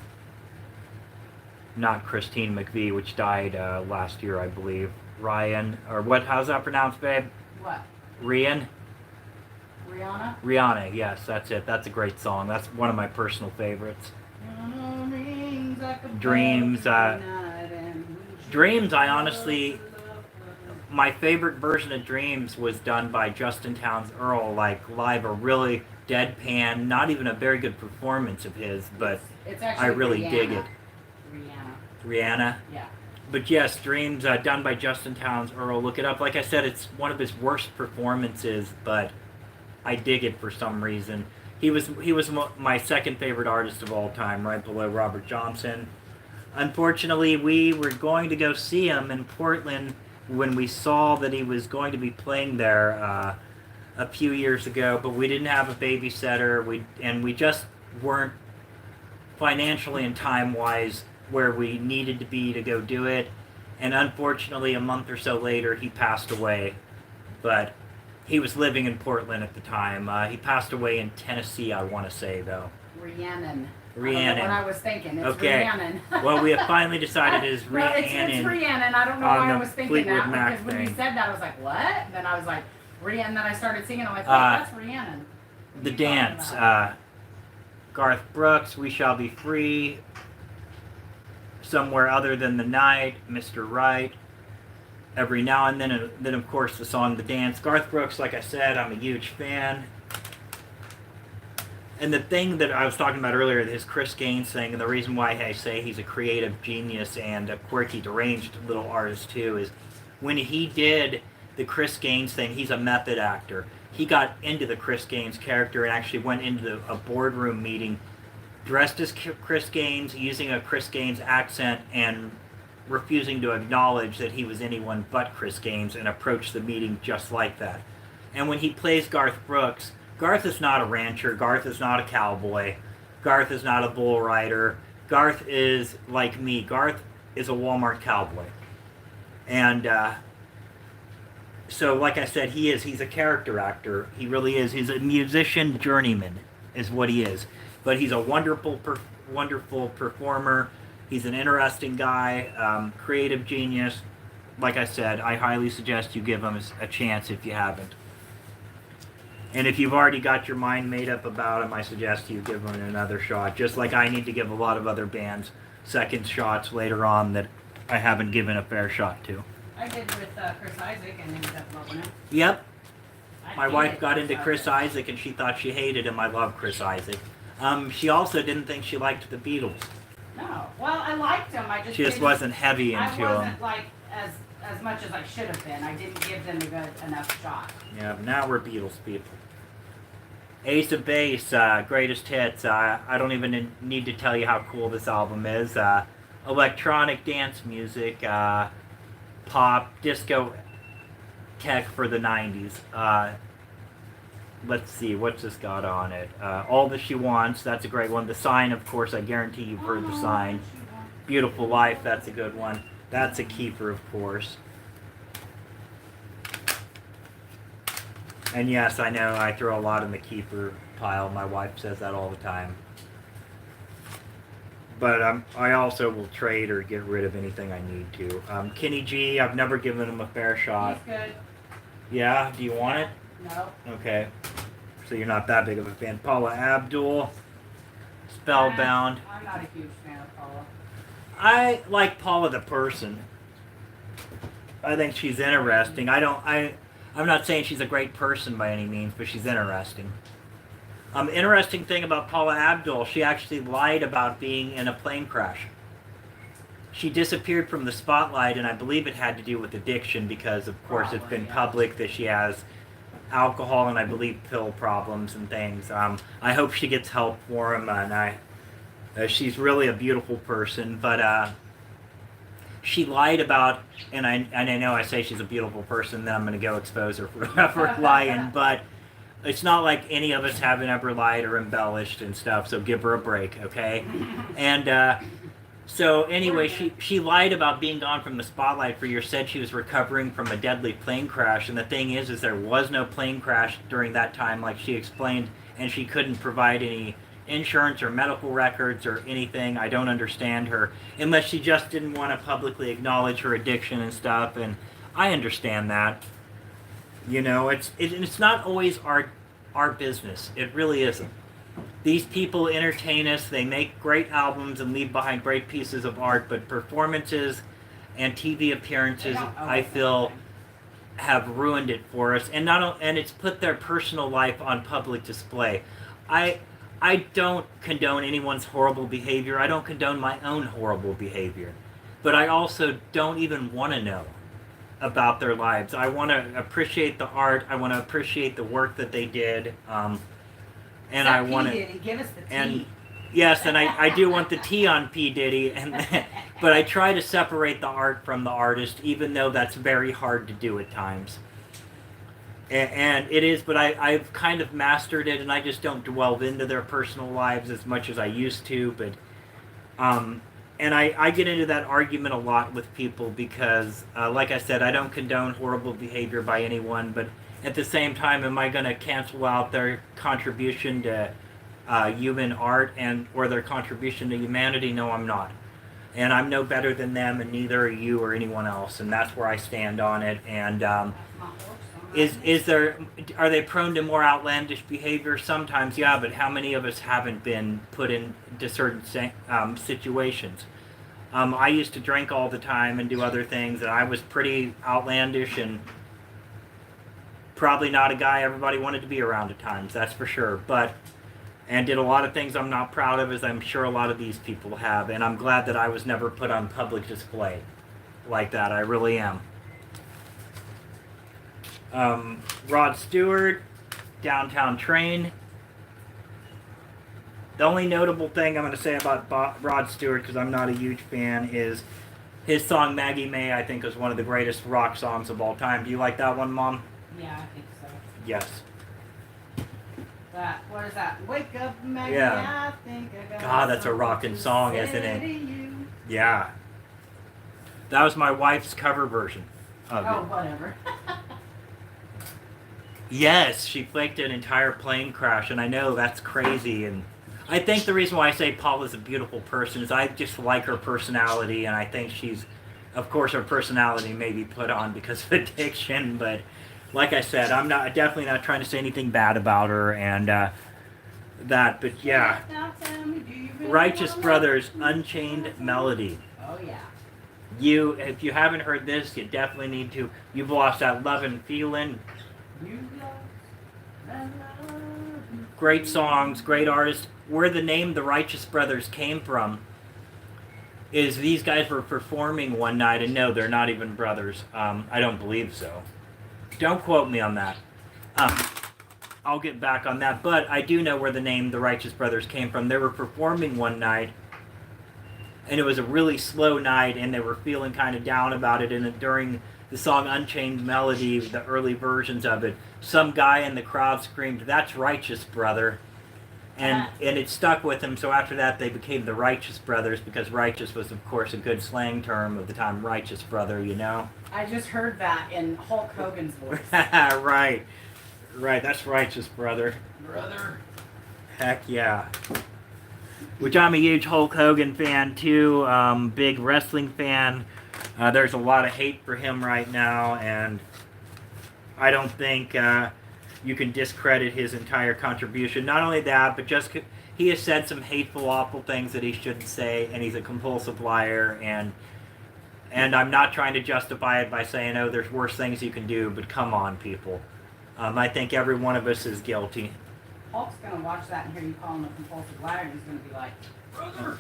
S1: Not Christine McVie, which died last year, I believe. Ryan, or what? How's that pronounced, babe?
S2: What?
S1: Rian?
S2: Rihanna?
S1: Rihanna, yes, that's it. That's a great song. That's one of my personal favorites. Dreams. Dreams, I honestly... My favorite version of Dreams was done by Justin Townes Earl, like live, a really deadpan, not even a very good performance of his, but
S2: it's
S1: I really dig it. Rihanna?
S2: Yeah.
S1: But yes, Dreams, done by Justin Townes Earl. Look it up. Like I said, it's one of his worst performances, but I dig it for some reason. He was my second favorite artist of all time, right below Robert Johnson. Unfortunately, we were going to go see him in Portland when we saw that he was going to be playing there a few years ago, but we didn't have a babysitter. We just weren't financially and time-wise where we needed to be to go do it. And unfortunately, a month or so later, he passed away. But he was living in Portland at the time. He passed away in Tennessee, I want to say, though.
S2: Rhiannon.
S1: Rhiannon.
S2: What I was thinking. It's
S1: okay.
S2: Rhiannon.
S1: Well, we have finally decided it is Rhiannon.
S2: It's Rhiannon. I don't know why I was thinking
S1: Fleetwood
S2: that.
S1: Mac
S2: Because when you
S1: thing.
S2: said that, I was like, what? And then I was like, Rhiannon. Then I started singing. I'm like, wait, that's Rhiannon.
S1: The Dance. Garth Brooks, We Shall Be Free. Somewhere Other Than the Night. Mr. Right. Every Now and then, of course, the song The Dance. Garth Brooks, like I said, I'm a huge fan. And the thing that I was talking about earlier, his Chris Gaines thing, and the reason why I say he's a creative genius and a quirky, deranged little artist too, is when he did the Chris Gaines thing, he's a method actor. He got into the Chris Gaines character and actually went into a boardroom meeting dressed as Chris Gaines, using a Chris Gaines accent and refusing to acknowledge that he was anyone but Chris Gaines, and approached the meeting just like that. And when he plays Garth Brooks, Garth is not a rancher, Garth is not a cowboy, Garth is not a bull rider, Garth is like me, Garth is a Walmart cowboy. And so like I said, he's a character actor, he really is. He's a musician journeyman is what he is. But he's a wonderful performer. He's an interesting guy, creative genius. Like I said, I highly suggest you give him a chance if you haven't. And if you've already got your mind made up about him, I suggest you give him another shot. Just like I need to give a lot of other bands second shots later on that I haven't given a fair shot to.
S2: I did with Chris Isaac and ended up loving him.
S1: Yep. My wife got into Chris Isaac and she thought she hated him. I love Chris Isaac. She also didn't think she liked the Beatles.
S2: No. Well, I liked them. I just
S1: She just
S2: didn't-
S1: wasn't heavy
S2: I
S1: into
S2: wasn't
S1: them.
S2: like as much as I should have been. I didn't give them a good enough shot.
S1: Yeah, but now we're Beatles people. Ace of Base, greatest hits. I don't even need to tell you how cool this album is. Electronic dance music, pop, disco, tech for the 90s. Let's see, what's this got on it? All That She Wants, that's a great one. The Sign, of course, I guarantee you've heard The Sign. Beautiful Life, that's a good one. That's a keeper, of course. And yes, I know I throw a lot in the keeper pile. My wife says that all the time. But I also will trade or get rid of anything I need to. Kenny G, I've never given him a fair shot.
S2: He's good.
S1: Yeah? Do you want it?
S2: No.
S1: Okay. So you're not that big of a fan. Paula Abdul, Spellbound.
S2: I'm not a huge fan of Paula.
S1: I like Paula the person. I think she's interesting. I'm not saying she's a great person by any means, but she's interesting. Interesting thing about Paula Abdul, she actually lied about being in a plane crash. She disappeared from the spotlight, and I believe it had to do with addiction because, of course, it's been public that she has alcohol and I believe pill problems and things. I hope she gets help for him, and she's really a beautiful person, but she lied about, and I know I say she's a beautiful person, then I'm going to go expose her for lying, but it's not like any of us haven't ever lied or embellished and stuff, so give her a break, okay? And so anyway, she lied about being gone from the spotlight for years, said she was recovering from a deadly plane crash, and the thing is there was no plane crash during that time, like she explained, and she couldn't provide any insurance or medical records or anything. I don't understand her, unless she just didn't want to publicly acknowledge her addiction and stuff, and I understand that. You know, it's not always our business. It really isn't. These people entertain us, they make great albums and leave behind great pieces of art, but performances and TV appearances, I feel, have ruined it for us, and it's put their personal life on public display. I don't condone anyone's horrible behavior. I don't condone my own horrible behavior. But I also don't even want to know about their lives. I want to appreciate the art. I want to appreciate the work that they did. And I want to...
S2: Give us the tea.
S1: And yes, and I do want the tea on P. Diddy. But I try to separate the art from the artist, even though that's very hard to do at times. And it is, but I've kind of mastered it, and I just don't delve into their personal lives as much as I used to. But, and I get into that argument a lot with people because, like I said, I don't condone horrible behavior by anyone. But at the same time, am I going to cancel out their contribution to human art or their contribution to humanity? No, I'm not. And I'm no better than them, and neither are you or anyone else. And that's where I stand on it. And are they prone to more outlandish behavior? Sometimes, yeah, but how many of us haven't been put into certain situations? I used to drink all the time and do other things, and I was pretty outlandish and probably not a guy everybody wanted to be around at times, that's for sure. And did a lot of things I'm not proud of, as I'm sure a lot of these people have, and I'm glad that I was never put on public display like that. I really am. Rod Stewart, Downtown Train. The only notable thing I'm going to say about Rod Stewart, because I'm not a huge fan, is his song Maggie May, I think, is one of the greatest rock songs of all time. Do you like that one, Mom?
S2: Yeah, I think so.
S1: Yes.
S2: What is that? Wake up, Maggie,
S1: Yeah.
S2: I think I got
S1: God, that's a rockin' song, isn't it? Yeah. That was my wife's cover version of it.
S2: Oh, whatever.
S1: Yes, she faked an entire plane crash, and I know that's crazy. And I think the reason why I say Paula's a beautiful person is I just like her personality, and I think she's, of course, her personality may be put on because of addiction, but like I said, I'm definitely not trying to say anything bad about her and that. But yeah, Righteous Brothers, Unchained Melody.
S2: Oh yeah.
S1: If you haven't heard this, you definitely need to. You've lost that love and feeling.
S2: You lost that love
S1: Great songs, great artists. Where the name the Righteous Brothers came from is these guys were performing one night, and no, they're not even brothers. I don't believe so. Don't quote me on that. I'll get back on that, but I do know where the name the Righteous Brothers came from. They were performing one night, and it was a really slow night, and they were feeling kind of down about it. And during the song Unchained Melody, the early versions of it, some guy in the crowd screamed, "That's Righteous, brother." And it stuck with them, so after that they became the Righteous Brothers, because righteous was, of course, a good slang term of the time, righteous brother, you know?
S2: I just heard that in Hulk Hogan's voice.
S1: Right. Right, that's Righteous Brother.
S2: Brother.
S1: Heck yeah. Which I'm a huge Hulk Hogan fan, too. Big wrestling fan. There's a lot of hate for him right now, and I don't think you can discredit his entire contribution. Not only that, but just he has said some hateful, awful things that he shouldn't say, and he's a compulsive liar, and I'm not trying to justify it by saying, oh, there's worse things you can do, but come on, people. I think every one of us is guilty.
S2: Hulk's going to watch that and hear you call him a compulsive liar, and he's going to be like, brother.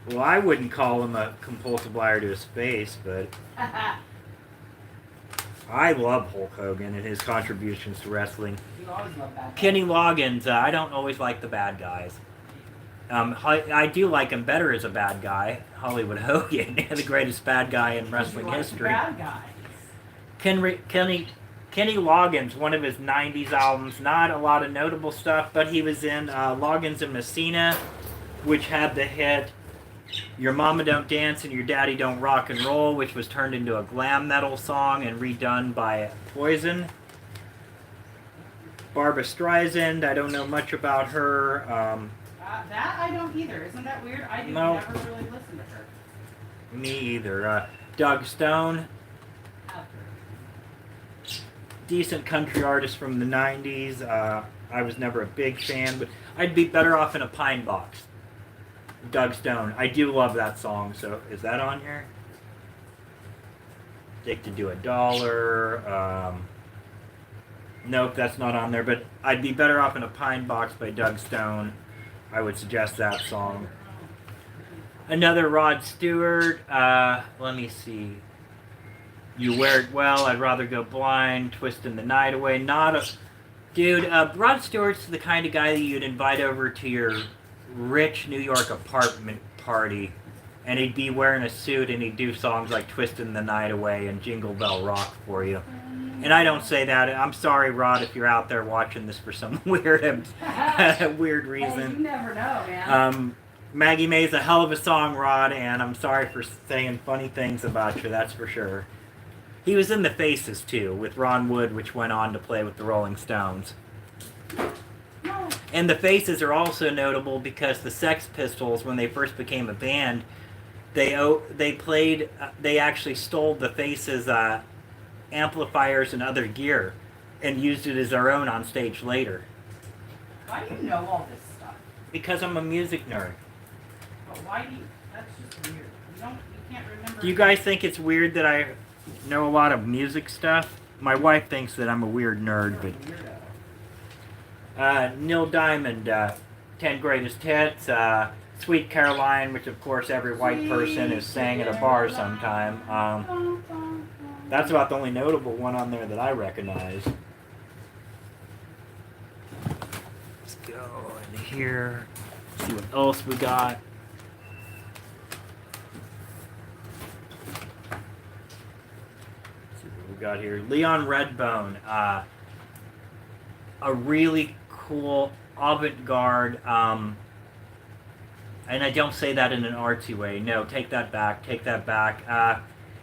S1: Well, I wouldn't call him a compulsive liar to his face, but I love Hulk Hogan and his contributions to wrestling.
S2: You always love that.
S1: Kenny Loggins, I don't always like the bad guys. I do like him better as a bad guy. Hollywood Hogan, the greatest bad guy in wrestling history.
S2: Bad guys.
S1: Kenny Loggins, one of his 90s albums, not a lot of notable stuff, but he was in Loggins and Messina, which had the hit Your Mama Don't Dance and Your Daddy Don't Rock and Roll, which was turned into a glam metal song and redone by Poison. Barbra Streisand, I don't know much about her.
S2: That I don't either. Isn't that weird? I never really listened to her.
S1: Me either. Doug Stone, decent country artist from the 90s. I was never a big fan, but I'd be better off in a pine box. Doug Stone. I do love that song, so is that on here? Addicted to a Dollar. Nope, that's not on there, but I'd be better off in a pine box by Doug Stone. I would suggest that song. Another Rod Stewart. Let me see. You Wear It Well, I'd Rather Go Blind, Twisting the Night Away. Dude, Rod Stewart's the kind of guy that you'd invite over to your rich New York apartment party, and he'd be wearing a suit and he'd do songs like Twisting the Night Away and Jingle Bell Rock for you. And I don't say that. I'm sorry, Rod, if you're out there watching this for some weird reason.
S2: Hey, you never know, man.
S1: Maggie May's a hell of a song, Rod, and I'm sorry for saying funny things about you, that's for sure. He was in The Faces, too, with Ron Wood, which went on to play with the Rolling Stones. And The Faces are also notable because the Sex Pistols, when they first became a band, they actually stole The Faces' amplifiers and other gear and used it as their own on stage later.
S2: Why do you know all this stuff?
S1: Because I'm a music nerd.
S2: But why do you... That's just weird. You can't remember...
S1: Do you guys think it's weird that I know a lot of music stuff? My wife thinks that I'm a weird nerd, but... Neil Diamond, 10 Greatest Hits, Sweet Caroline, which of course every white person has sang at a bar sometime. That's about the only notable one on there that I recognize. Let's go in here, see what else we got. Let's see what we got here. Leon Redbone, a really cool avant-garde, and I don't say that in an artsy way. No, take that back.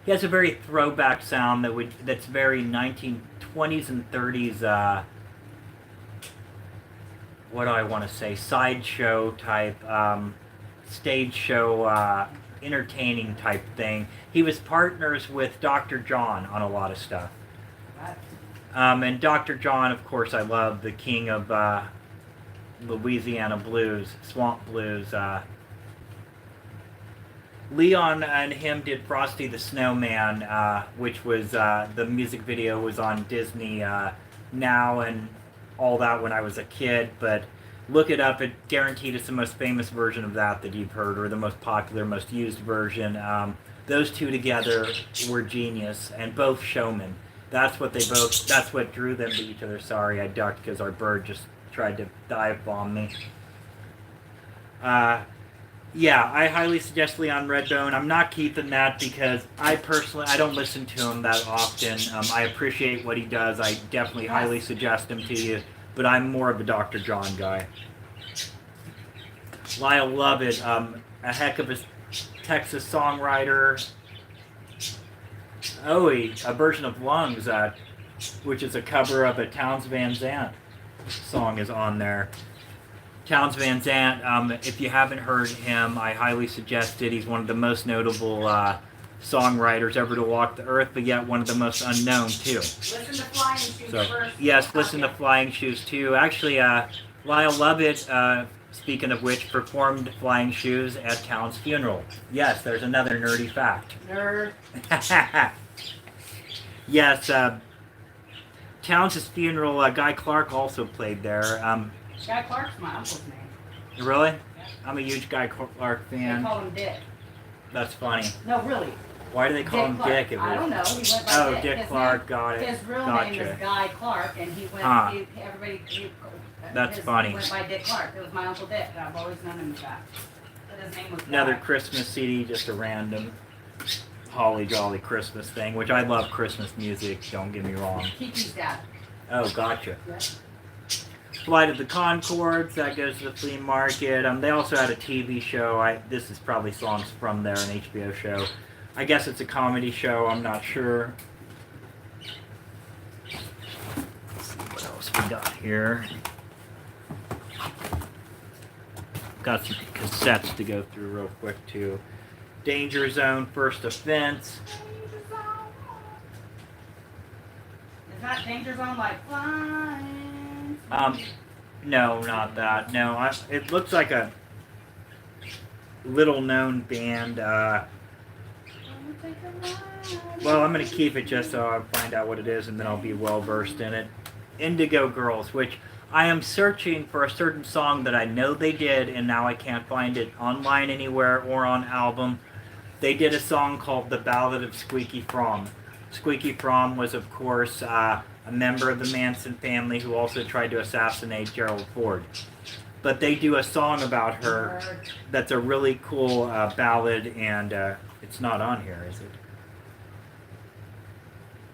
S1: He has a very throwback sound that's very 1920s and 30s. What do I want to say? Sideshow type, stage show, entertaining type thing. He was partners with Dr. John on a lot of stuff. And Dr. John, of course, I love, the king of Louisiana blues, swamp blues. Leon and him did Frosty the Snowman, which was, the music video was on Disney Now, and all that when I was a kid, but look it up. It guaranteed it's the most famous version of that you've heard, or the most popular, most used version. Those two together were genius, and both showmen. That's what they both. That's what drew them to each other. Sorry, I ducked because our bird just tried to dive bomb me. Yeah, I highly suggest Leon Redbone. I'm not keeping that because I don't listen to him that often. I appreciate what he does. I definitely highly suggest him to you, but I'm more of a Dr. John guy. Lyle Lovett, a heck of a Texas songwriter. A version of Lungs, which is a cover of a Townes Van Zandt song, is on there. Townes Van Zandt, if you haven't heard him, I highly suggest it. He's one of the most notable songwriters ever to walk the earth, but yet one of the most unknown, too.
S2: Listen to Flying Shoes first.
S1: Yes, listen to Flying Shoes, too. Actually, Lyle Lovett, speaking of which, performed Flying Shoes at Townes' funeral. Yes, there's another nerdy fact.
S2: Nerd.
S1: Yes, Townes' funeral, Guy Clark also played there.
S2: Guy Clark's my uncle's name.
S1: Really?
S2: Yeah.
S1: I'm a huge Guy Clark fan.
S2: They call him Dick.
S1: That's funny.
S2: No, really.
S1: Why do they call him
S2: Clark.
S1: Dick?
S2: I don't know. He went by Dick.
S1: Dick Clark, got it.
S2: His real
S1: Gotcha.
S2: name is Guy Clark, and he went.
S1: That's funny.
S2: He went by Dick Clark. It was my Uncle Dick. I've always known him as that. But his name was
S1: Another
S2: Guy.
S1: Christmas CD, just a random holly jolly Christmas thing, which I love Christmas music, don't get me wrong.
S2: Kiki's dad.
S1: Oh, gotcha.
S2: Yeah.
S1: Flight of the Conchords, that goes to the flea market. They also had a TV show. This is probably songs from there, an HBO show. I guess it's a comedy show, I'm not sure. Let's see what else we got here. Got some cassettes to go through real quick too. Danger Zone, First Offense.
S2: Is that Danger Zone like flying?
S1: No, not that. No, it looks like a little-known band. Well, I'm going to keep it just so I find out what it is, and then I'll be well-versed in it. Indigo Girls, which I am searching for a certain song that I know they did, and now I can't find it online anywhere or on album. They did a song called The Ballad of Squeaky Fromm. Squeaky Fromm was, of course, a member of the Manson family who also tried to assassinate Gerald Ford. But they do a song about her that's a really cool ballad, and it's not on here, is it?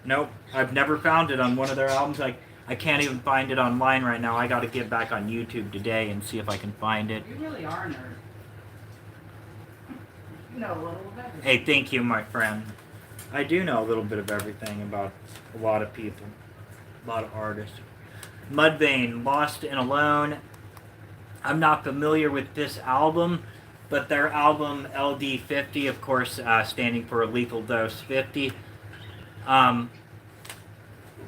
S1: Nope, I've never found it on one of their albums. I can't even find it online right now. I got to get back on YouTube today and see if I can find it.
S2: You really are a nerd. You know a little bit.
S1: Hey, thank you, my friend. I do know a little bit of everything about a lot of people, a lot of artists. Mudvayne, Lost and Alone. I'm not familiar with this album, but their album LD50, of course, standing for Lethal Dose 50,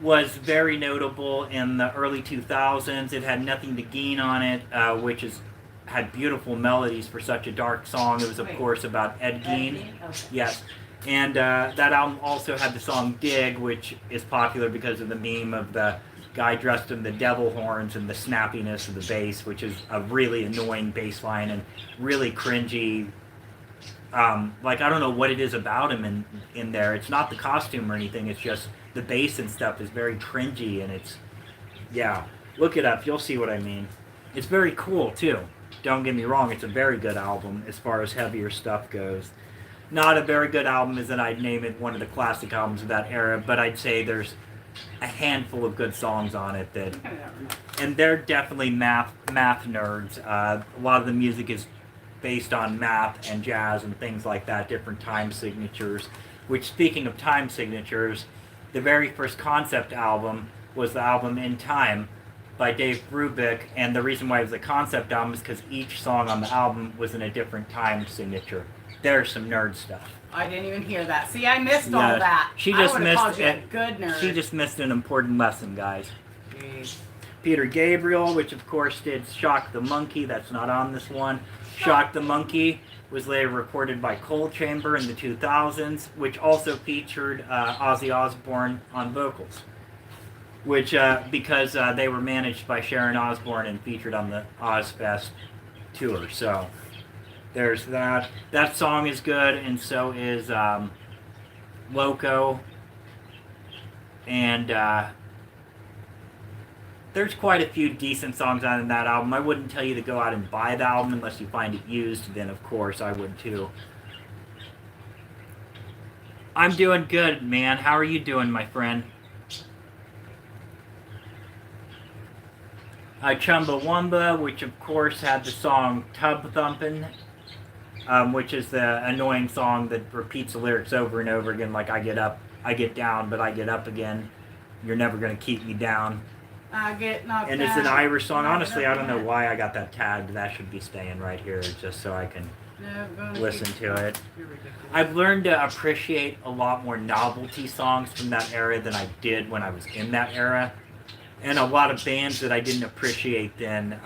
S1: was very notable in the early 2000s. It had Nothing to Gain on it, which had beautiful melodies for such a dark song. It was, of course, about Ed Gein.
S2: Okay.
S1: Yes. And that album also had the song Dig, which is popular because of the meme of the guy dressed in the devil horns and the snappiness of the bass, which is a really annoying bass line and really cringy. I don't know what it is about him in there. It's not the costume or anything. It's just the bass and stuff is very cringy, and look it up. You'll see what I mean. It's very cool, too. Don't get me wrong. It's a very good album as far as heavier stuff goes. Not a very good album as in I'd name it one of the classic albums of that era, but I'd say there's a handful of good songs on it and they're definitely math nerds. A lot of the music is based on math and jazz and things like that, different time signatures, which, speaking of time signatures, the very first concept album was the album In Time by Dave Brubeck, and the reason why it was a concept album is because each song on the album was in a different time signature. There's some nerd stuff.
S2: I didn't even hear that. See, I missed all that.
S1: She just missed
S2: it. Good nerd.
S1: She just missed an important lesson, guys.
S2: Jeez.
S1: Peter Gabriel, which of course did Shock the Monkey. That's not on this one. Shock the Monkey was later recorded by Coal Chamber in the 2000s, which also featured Ozzy Osbourne on vocals. which because they were managed by Sharon Osbourne and featured on the Ozfest tour. So there's that. That song is good, and so is Loco. And there's quite a few decent songs on that album. I wouldn't tell you to go out and buy the album unless you find it used. Then, of course, I would too. I'm doing good, man. How are you doing, my friend? Chumbawamba, which of course had the song Tub Thumpin', which is the annoying song that repeats the lyrics over and over again, like I get up, I get down, but I get up again. You're never going to keep me down.
S2: I get knocked
S1: And
S2: down.
S1: it's an Irish song. Honestly, I don't know why I got that tagged. That should be staying right here just so I can listen to it. I've learned to appreciate a lot more novelty songs from that era than I did when I was in that era. And a lot of bands that I didn't appreciate then.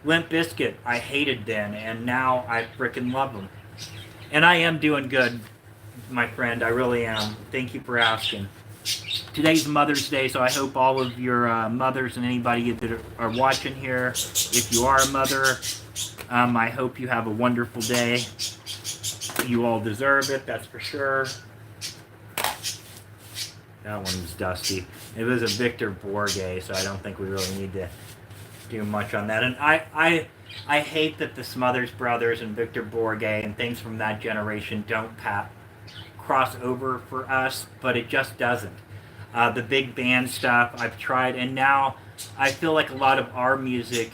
S1: Limp Bizkit, I hated then, and now I frickin' love them. And I am doing good, my friend. I really am. Thank you for asking. Today's Mother's Day, so I hope all of your mothers and anybody that are watching here, if you are a mother, I hope you have a wonderful day. You all deserve it, that's for sure. That one was dusty. It was a Victor Borge, so I don't think we really need to do much on that. And I hate that the Smothers Brothers and Victor Borge and things from that generation don't cross over for us, but it just doesn't. The big band stuff I've tried, and now I feel like a lot of our music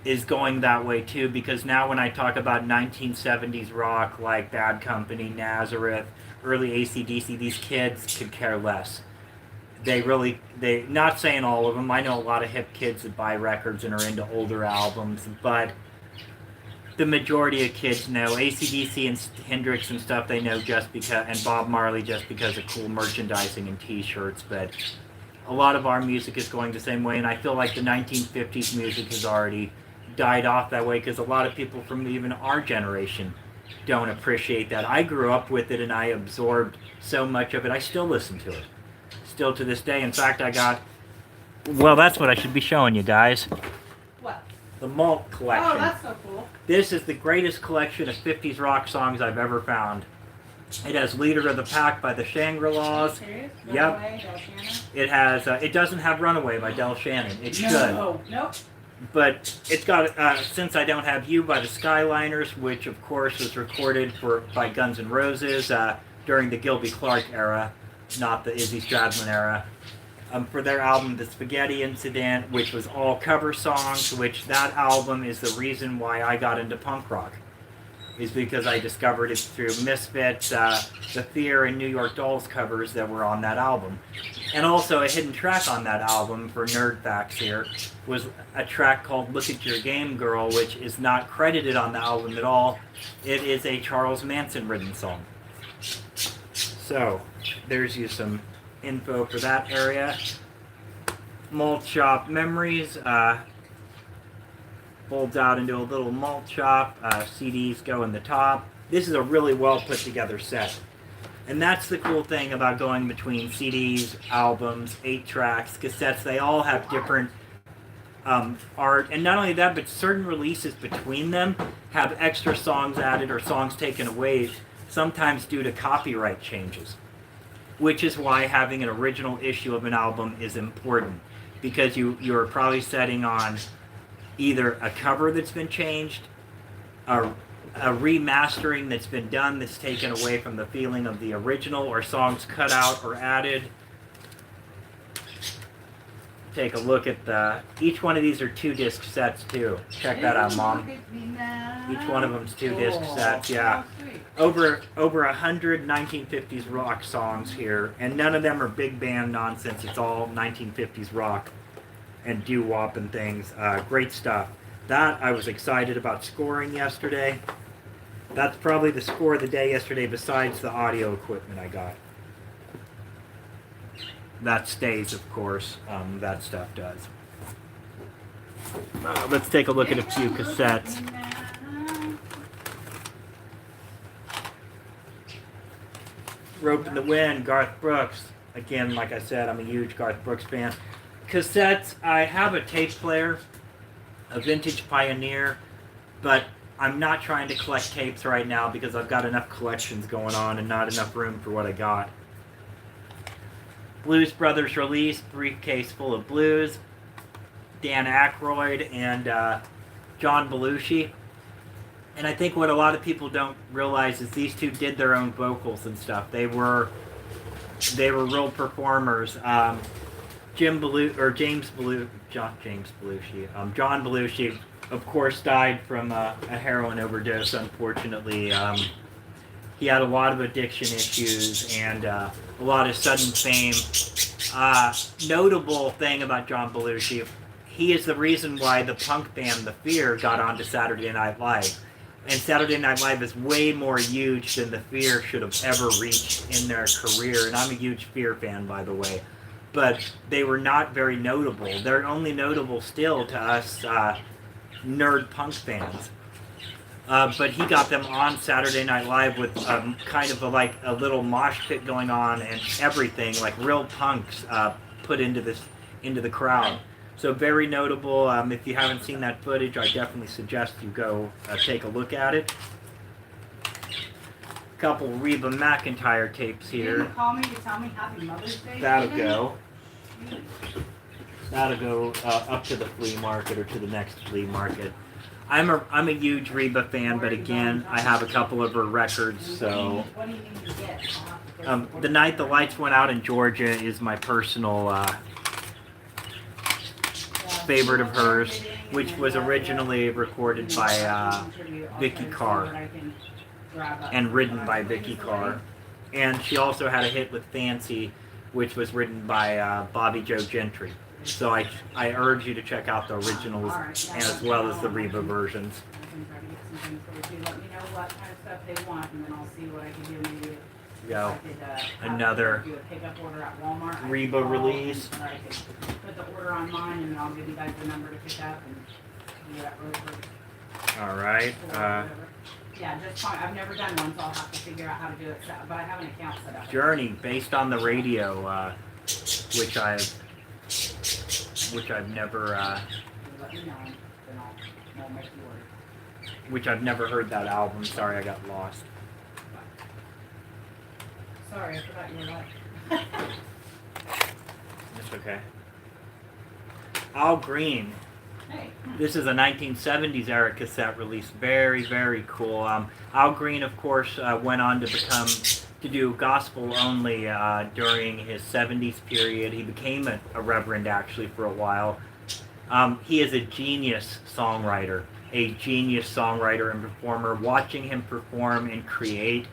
S1: is going that way too, because now when I talk about 1970s rock like Bad Company, Nazareth, early AC/DC, these kids could care less. They not saying all of them. I know a lot of hip kids that buy records and are into older albums, but the majority of kids know AC/DC and Hendrix and stuff. They know just because, and Bob Marley just because of cool merchandising and T-shirts. But a lot of our music is going the same way, and I feel like the 1950s music has already died off that way because a lot of people from even our generation don't appreciate that. I grew up with it and I absorbed so much of it. I still listen to it, still to this day. In fact, well, that's what I should be showing you guys.
S2: What?
S1: The Malt collection.
S2: Oh, that's so cool.
S1: This is the greatest collection of 50s rock songs I've ever found. It has Leader of the Pack by the Shangri-Las.
S2: Serious?
S1: Yep.
S2: Runaway, Del Shannon?
S1: It has. It doesn't have Runaway by Del Shannon. It should.
S2: No. Nope.
S1: But it's got Since I Don't Have You by the Skyliners, which of course was recorded by Guns N' Roses during the Gilby Clarke era, not the Izzy Stradlin era. For their album The Spaghetti Incident, which was all cover songs, which that album is the reason why I got into punk rock. Is because I discovered it through Misfits, the Fear, and New York Dolls covers that were on that album. And also a hidden track on that album, for nerd facts here, was a track called Look at Your Game Girl, which is not credited on the album at all. It is a Charles Manson written song. So, there's you some info for that area. Malt Shop Memories, folds out into a little malt shop. CDs go in the top. This is a really well put together set. And that's the cool thing about going between CDs, albums, 8 tracks, cassettes. They all have different art. And not only that, but certain releases between them have extra songs added or songs taken away, sometimes due to copyright changes. Which is why having an original issue of an album is important. Because you're probably setting on either a cover that's been changed, a remastering that's been done that's taken away from the feeling of the original, or songs cut out or added. Take a look at each one of these are 2-disc sets too. Check that out, Mom. Each one of them's 2-disc sets, yeah. Over 100 1950s rock songs here, and none of them are big band nonsense. It's all 1950s rock and doo-wop and things. Great stuff. That I was excited about scoring yesterday. That's probably the score of the day yesterday, besides the audio equipment I got. That stays, of course. That stuff does. Let's take a look at a few cassettes. Rope in the Wind, Garth Brooks. again, like I said, I'm a huge Garth Brooks fan. Cassettes, I have a tape player, a vintage Pioneer, but I'm not trying to collect tapes right now because I've got enough collections going on and not enough room for what I got. Blues Brothers release, briefcase full of blues. Dan Aykroyd and John Belushi. And I think what a lot of people don't realize is these two did their own vocals and stuff. They were real performers. John Belushi, of course, died from a heroin overdose. Unfortunately, he had a lot of addiction issues and a lot of sudden fame. Notable thing about John Belushi, he is the reason why the punk band The Fear got onto Saturday Night Live. And Saturday Night Live is way more huge than The Fear should have ever reached in their career. And I'm a huge Fear fan, by the way. But they were not very notable. They're only notable still to us nerd punk fans. But he got them on Saturday Night Live with kind of a little mosh pit going on and everything, like real punks put into the crowd. So very notable. If you haven't seen that footage, I definitely suggest you go take a look at it. A couple Reba McEntire tapes here.
S2: You didn't call me to tell me Happy Mother's Day.
S1: That'll go. That'll go up to the flea market or to the next flea market. I'm a huge Reba fan, but again, I have a couple of her records, so.
S2: What do you need to get?
S1: The Night the Lights Went Out in Georgia is my personal favorite of hers, which was originally recorded by Vicky Carr and written by Vicky Carr. And she also had a hit with Fancy, which was written by Bobby Joe Gentry. So I urge you to check out the originals as well as the Reba versions.
S2: Let me know what kind of stuff they want, and then I'll see what I can do. Maybe
S1: Go. Another
S2: do a pickup order at Walmart.
S1: Reba release.
S2: Or I can put the order on mine, and then I'll give you guys the number to pick up and do that really quick.
S1: All right.
S2: Yeah, just fine. I've never done one, so I'll have to figure out how to do it. But I have an account set up.
S1: Journey, based on the radio, which I've never,
S2: Let me know, then I'll make the order.
S1: which I've never heard that album. Sorry, I got lost.
S2: Sorry, I forgot you were like.
S1: It's okay. Al Green.
S2: Hey.
S1: This is a 1970s era cassette release. Very, very cool. Al Green, of course, went on to do gospel only during his 70s period. He became a reverend actually for a while. He is a genius songwriter and performer. Watching him perform and create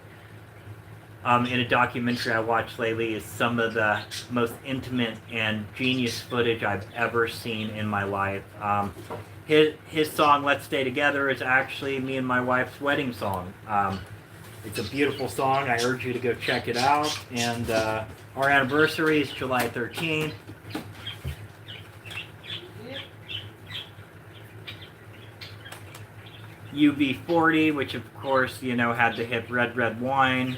S1: in a documentary I watched lately is some of the most intimate and genius footage I've ever seen in my life. His song "Let's Stay Together" is actually me and my wife's wedding song. It's a beautiful song. I urge you to go check it out. And our anniversary is July 13th. UB40, which of course, had the hit Red Red Wine.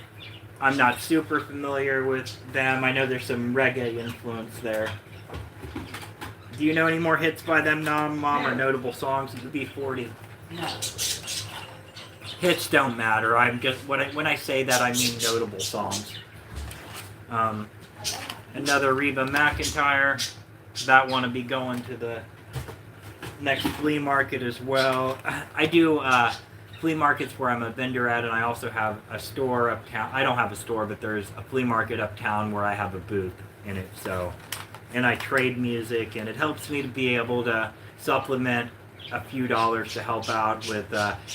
S1: I'm not super familiar with them. I know there's some reggae influence there. Do you know any more hits by them, Mom, or notable songs of UB40?
S2: No.
S1: Hits don't matter. I'm just when I say that, I mean notable songs. Another Reba McEntire. That one will be going to the next flea market as well. I do flea markets where I'm a vendor at, and I also have a store uptown. I don't have a store, but there's a flea market uptown where I have a booth in it. So, and I trade music, and it helps me to be able to supplement a few dollars to help out with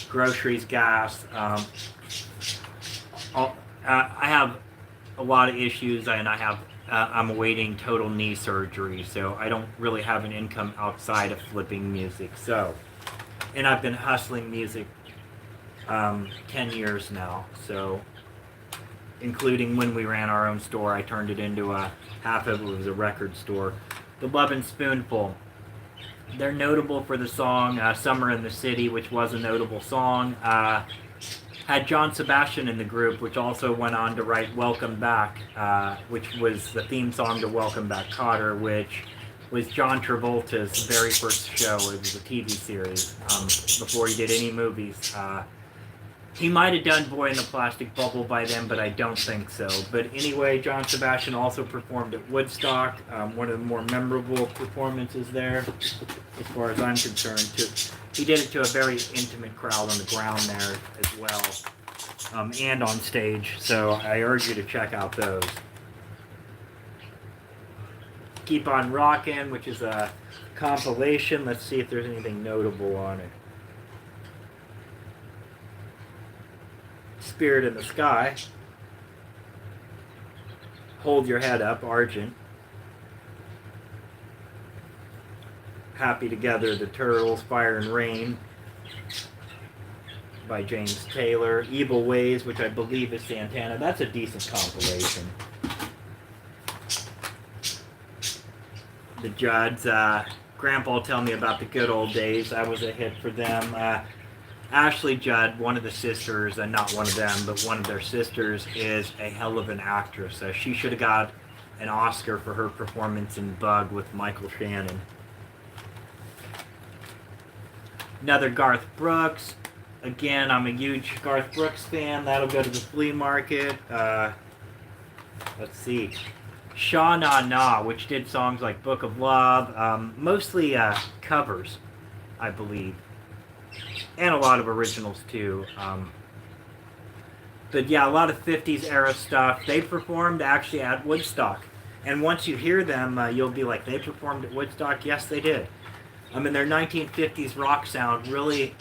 S1: groceries, gas. I have a lot of issues, and I'm awaiting total knee surgery, so I don't really have an income outside of flipping music. So, and I've been hustling music 10 years now, so including when we ran our own store, I turned it into half of it was a record store. The Love and Spoonful. They're notable for the song Summer in the City, which was a notable song. had John Sebastian in the group, which also went on to write Welcome Back, which was the theme song to Welcome Back, Kotter, which was John Travolta's very first show. It was a TV series before he did any movies. He might have done Boy in the Plastic Bubble by then, but I don't think so. But anyway, John Sebastian also performed at Woodstock, one of the more memorable performances there, as far as I'm concerned. He did it to a very intimate crowd on the ground there as well, and on stage. So I urge you to check out those. Keep on Rockin', which is a compilation. Let's see if there's anything notable on it. Spirit in the Sky. Hold Your Head Up, Argent. Happy Together, The Turtles, Fire and Rain by James Taylor. Evil Ways, which I believe is Santana. That's a decent compilation. The Judds, Grandpa Tell Me About the Good Old Days. That was a hit for them. Ashley Judd, one of the sisters, and not one of them, but one of their sisters, is a hell of an actress. She should have got an Oscar for her performance in Bug with Michael Shannon. Another Garth Brooks. Again, I'm a huge Garth Brooks fan. That'll go to the flea market. Let's see. Sha Na Na, which did songs like Book of Love, mostly covers, I believe. And a lot of originals too. But yeah, a lot of 50s era stuff. They performed actually at Woodstock. And once you hear them, you'll be like, they performed at Woodstock? Yes, they did. I mean, their 1950s rock sound really,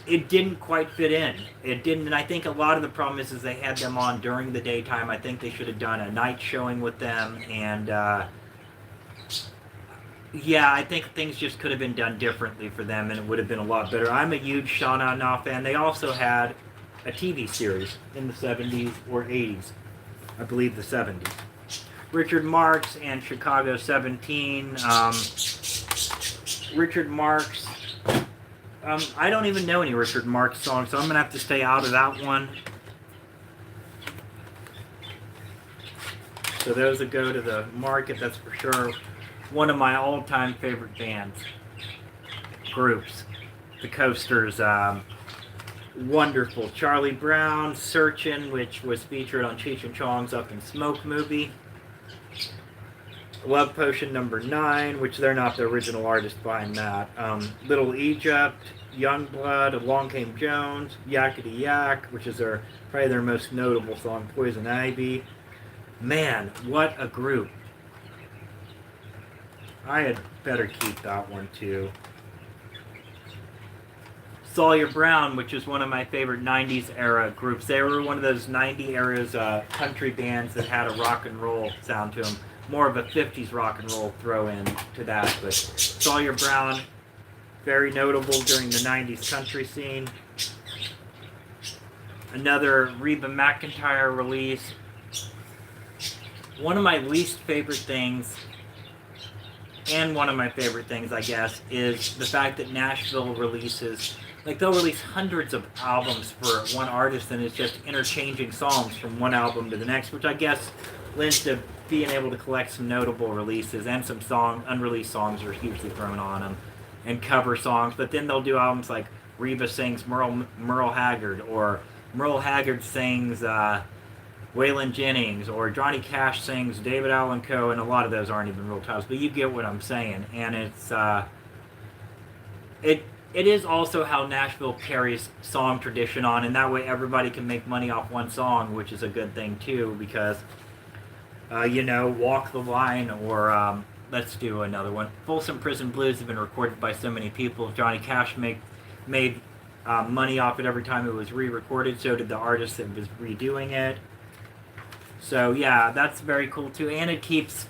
S1: it didn't quite fit in. It didn't, and I think a lot of the problem is they had them on during the daytime. I think they should have done a night showing with them, and yeah, I think things just could have been done differently for them, and it would have been a lot better. I'm a huge Sha Na Na fan. They also had a TV series in the 70s or 80s. I believe the 70s. Richard Marx and Chicago 17. Richard Marx. I don't even know any Richard Marx songs, so I'm going to have to stay out of that one. So those that go to the market, that's for sure. One of my all-time favorite bands, groups, the Coasters, wonderful. Charlie Brown, Searchin', which was featured on Cheech and Chong's Up in Smoke movie. Love Potion number 9, which they're not the original artist behind that. Little Egypt, Youngblood, Along Came Jones, Yakety Yak, which is probably their most notable song, Poison Ivy. Man, what a group. I had better keep that one too. Sawyer Brown, which is one of my favorite 90s era groups. They were one of those 90s eras country bands that had a rock and roll sound to them. More of a 50s rock and roll throw in to that. But Sawyer Brown, very notable during the 90s country scene. Another Reba McEntire release. One of my least favorite things, and one of my favorite things, I guess, is the fact that Nashville releases, like, they'll release hundreds of albums for one artist, and it's just interchanging songs from one album to the next, which I guess lends to being able to collect some notable releases, and some unreleased songs are usually thrown on them, and cover songs. But then they'll do albums like Reba sings Merle Haggard, or Merle Haggard sings Waylon Jennings, or Johnny Cash sings David Allan Coe, and a lot of those aren't even real titles, but you get what I'm saying. And it's it is also how Nashville carries song tradition on, and that way everybody can make money off one song, which is a good thing too, because Walk the Line, or let's do another one. Folsom Prison Blues have been recorded by so many people. Johnny Cash made money off it every time it was re-recorded, so did the artist that was redoing it. So yeah, that's very cool too, and it keeps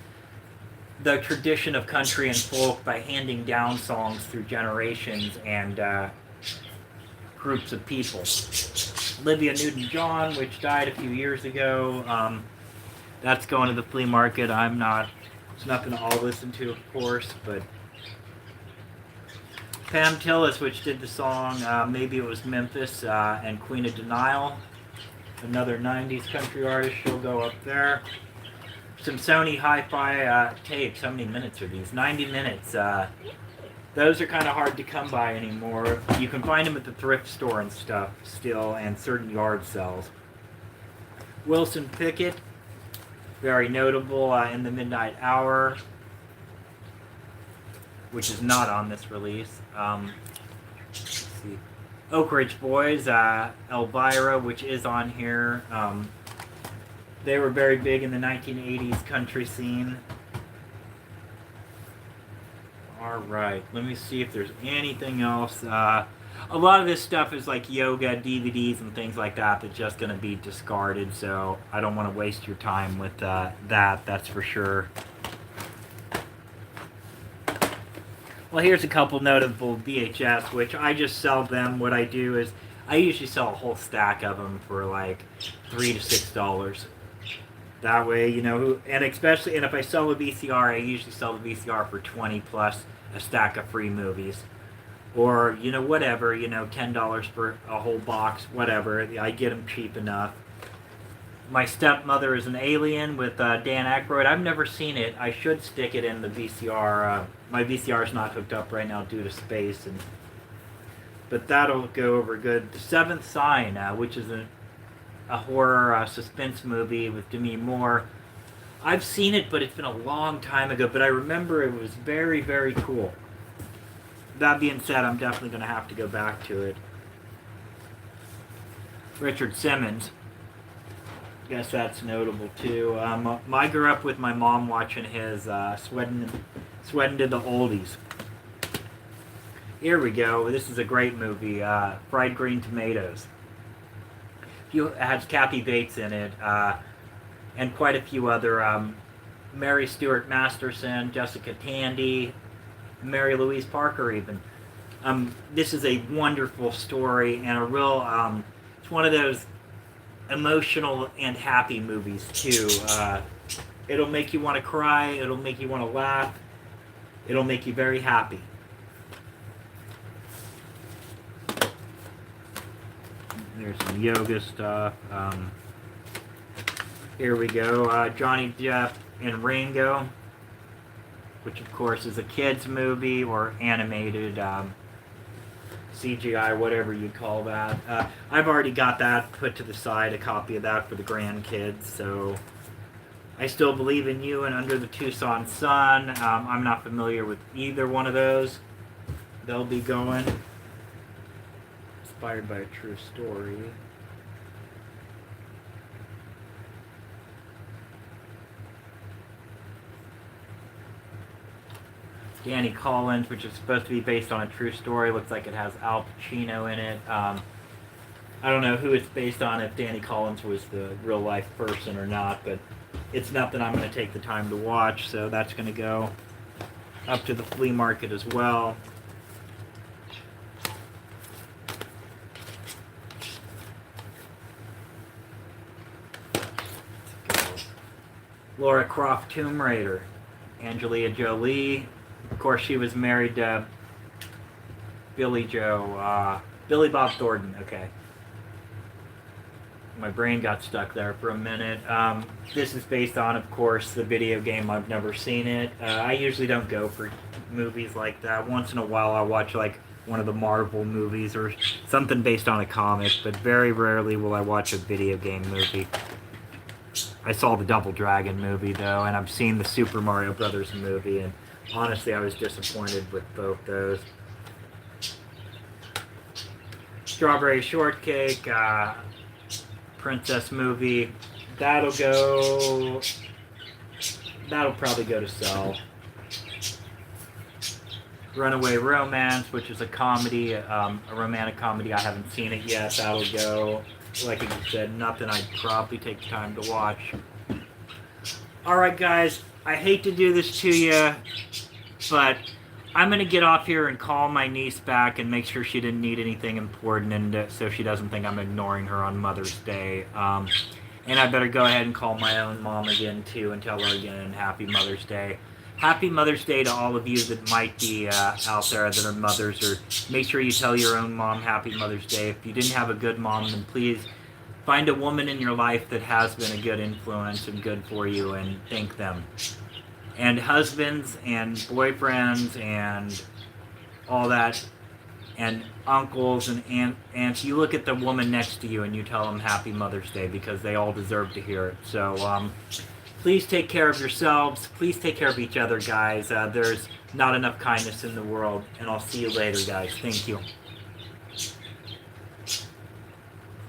S1: the tradition of country and folk by handing down songs through generations and groups of people. Olivia Newton-John, which died a few years ago, that's going to the flea market. It's nothing I'll listen to, of course, but Pam Tillis, which did the song Maybe It Was Memphis, and Queen of Denial. Another 90s country artist, she'll go up there. Some Sony hi-fi tapes. How many minutes are these? 90 minutes. Those are kind of hard to come by anymore. You can find them at the thrift store and stuff still, and certain yard sales. Wilson Pickett, very notable in the Midnight Hour, which is not on this release. Let's see. Oak Ridge Boys, Elvira, which is on here. They were very big in the 1980s country scene. Alright, let me see if there's anything else. A lot of this stuff is like yoga DVDs and things like that that's just going to be discarded, so I don't want to waste your time with that's for sure. Well, here's a couple notable VHS, which I just sell them. What I do is I usually sell a whole stack of them for like $3 to $6. That way, you know, and especially, and if I sell a VCR, I usually sell the VCR for 20 plus a stack of free movies. Or, you know, whatever, you know, $10 for a whole box, whatever. I get them cheap enough. My Stepmother is an Alien with Dan Aykroyd. I've never seen it. I should stick it in the VCR. My VCR is not hooked up right now due to space, but that'll go over good. The Seventh Sign, which is a horror suspense movie with Demi Moore. I've seen it, but it's been a long time ago, but I remember it was very, very cool. That being said, I'm definitely going to have to go back to it. Richard Simmons. Guess that's notable too. I grew up with my mom watching his Sweatin' to the Oldies. Here we go. This is a great movie. Fried Green Tomatoes. It has Kathy Bates in it, and quite a few other. Mary Stuart Masterson, Jessica Tandy, Mary Louise Parker even. This is a wonderful story and a real, it's one of those emotional and happy movies too. It'll make you want to cry, it'll make you want to laugh, it'll make you very happy. There's some yoga stuff. Here we go, Johnny Depp and Ringo, which of course is a kids movie or animated CGI, whatever you call that. I've already got that put to the side, a copy of that for the grandkids. So I Still Believe in You and Under the Tucson Sun. I'm not familiar with either one of those. They'll be going. Inspired by a true story. Danny Collins, which is supposed to be based on a true story. Looks like it has Al Pacino in it. I don't know who it's based on, if Danny Collins was the real life person or not, but it's nothing I'm going to take the time to watch, so that's going to go up to the flea market as well. Laura Croft Tomb Raider. Angelina Jolie. Of course, she was married to Billy Bob Thornton. Okay. My brain got stuck there for a minute. This is based on, of course, the video game. I've never seen it. I usually don't go for movies like that. Once in a while, I'll watch like one of the Marvel movies or something based on a comic, but very rarely will I watch a video game movie. I saw the Double Dragon movie, though, and I've seen the Super Mario Brothers movie, and honestly, I was disappointed with both those. Strawberry Shortcake, Princess movie. That'll probably go to sell. Runaway Romance, which is a comedy, a romantic comedy. I haven't seen it yet. That'll go. Like I said, nothing I'd probably take the time to watch. Alright guys, I hate to do this to you, but I'm going to get off here and call my niece back and make sure she didn't need anything important, and so she doesn't think I'm ignoring her on Mother's Day. And I better go ahead and call my own mom again too and tell her again Happy Mother's Day. Happy Mother's Day to all of you that might be out there that are mothers, or make sure you tell your own mom Happy Mother's Day. If you didn't have a good mom, then please find a woman in your life that has been a good influence and good for you, and thank them. And husbands and boyfriends and all that, and uncles and aunts, you look at the woman next to you and you tell them Happy Mother's Day, because they all deserve to hear it. So please take care of yourselves. Please take care of each other, guys. There's not enough kindness in the world. And I'll see you later, guys. Thank you.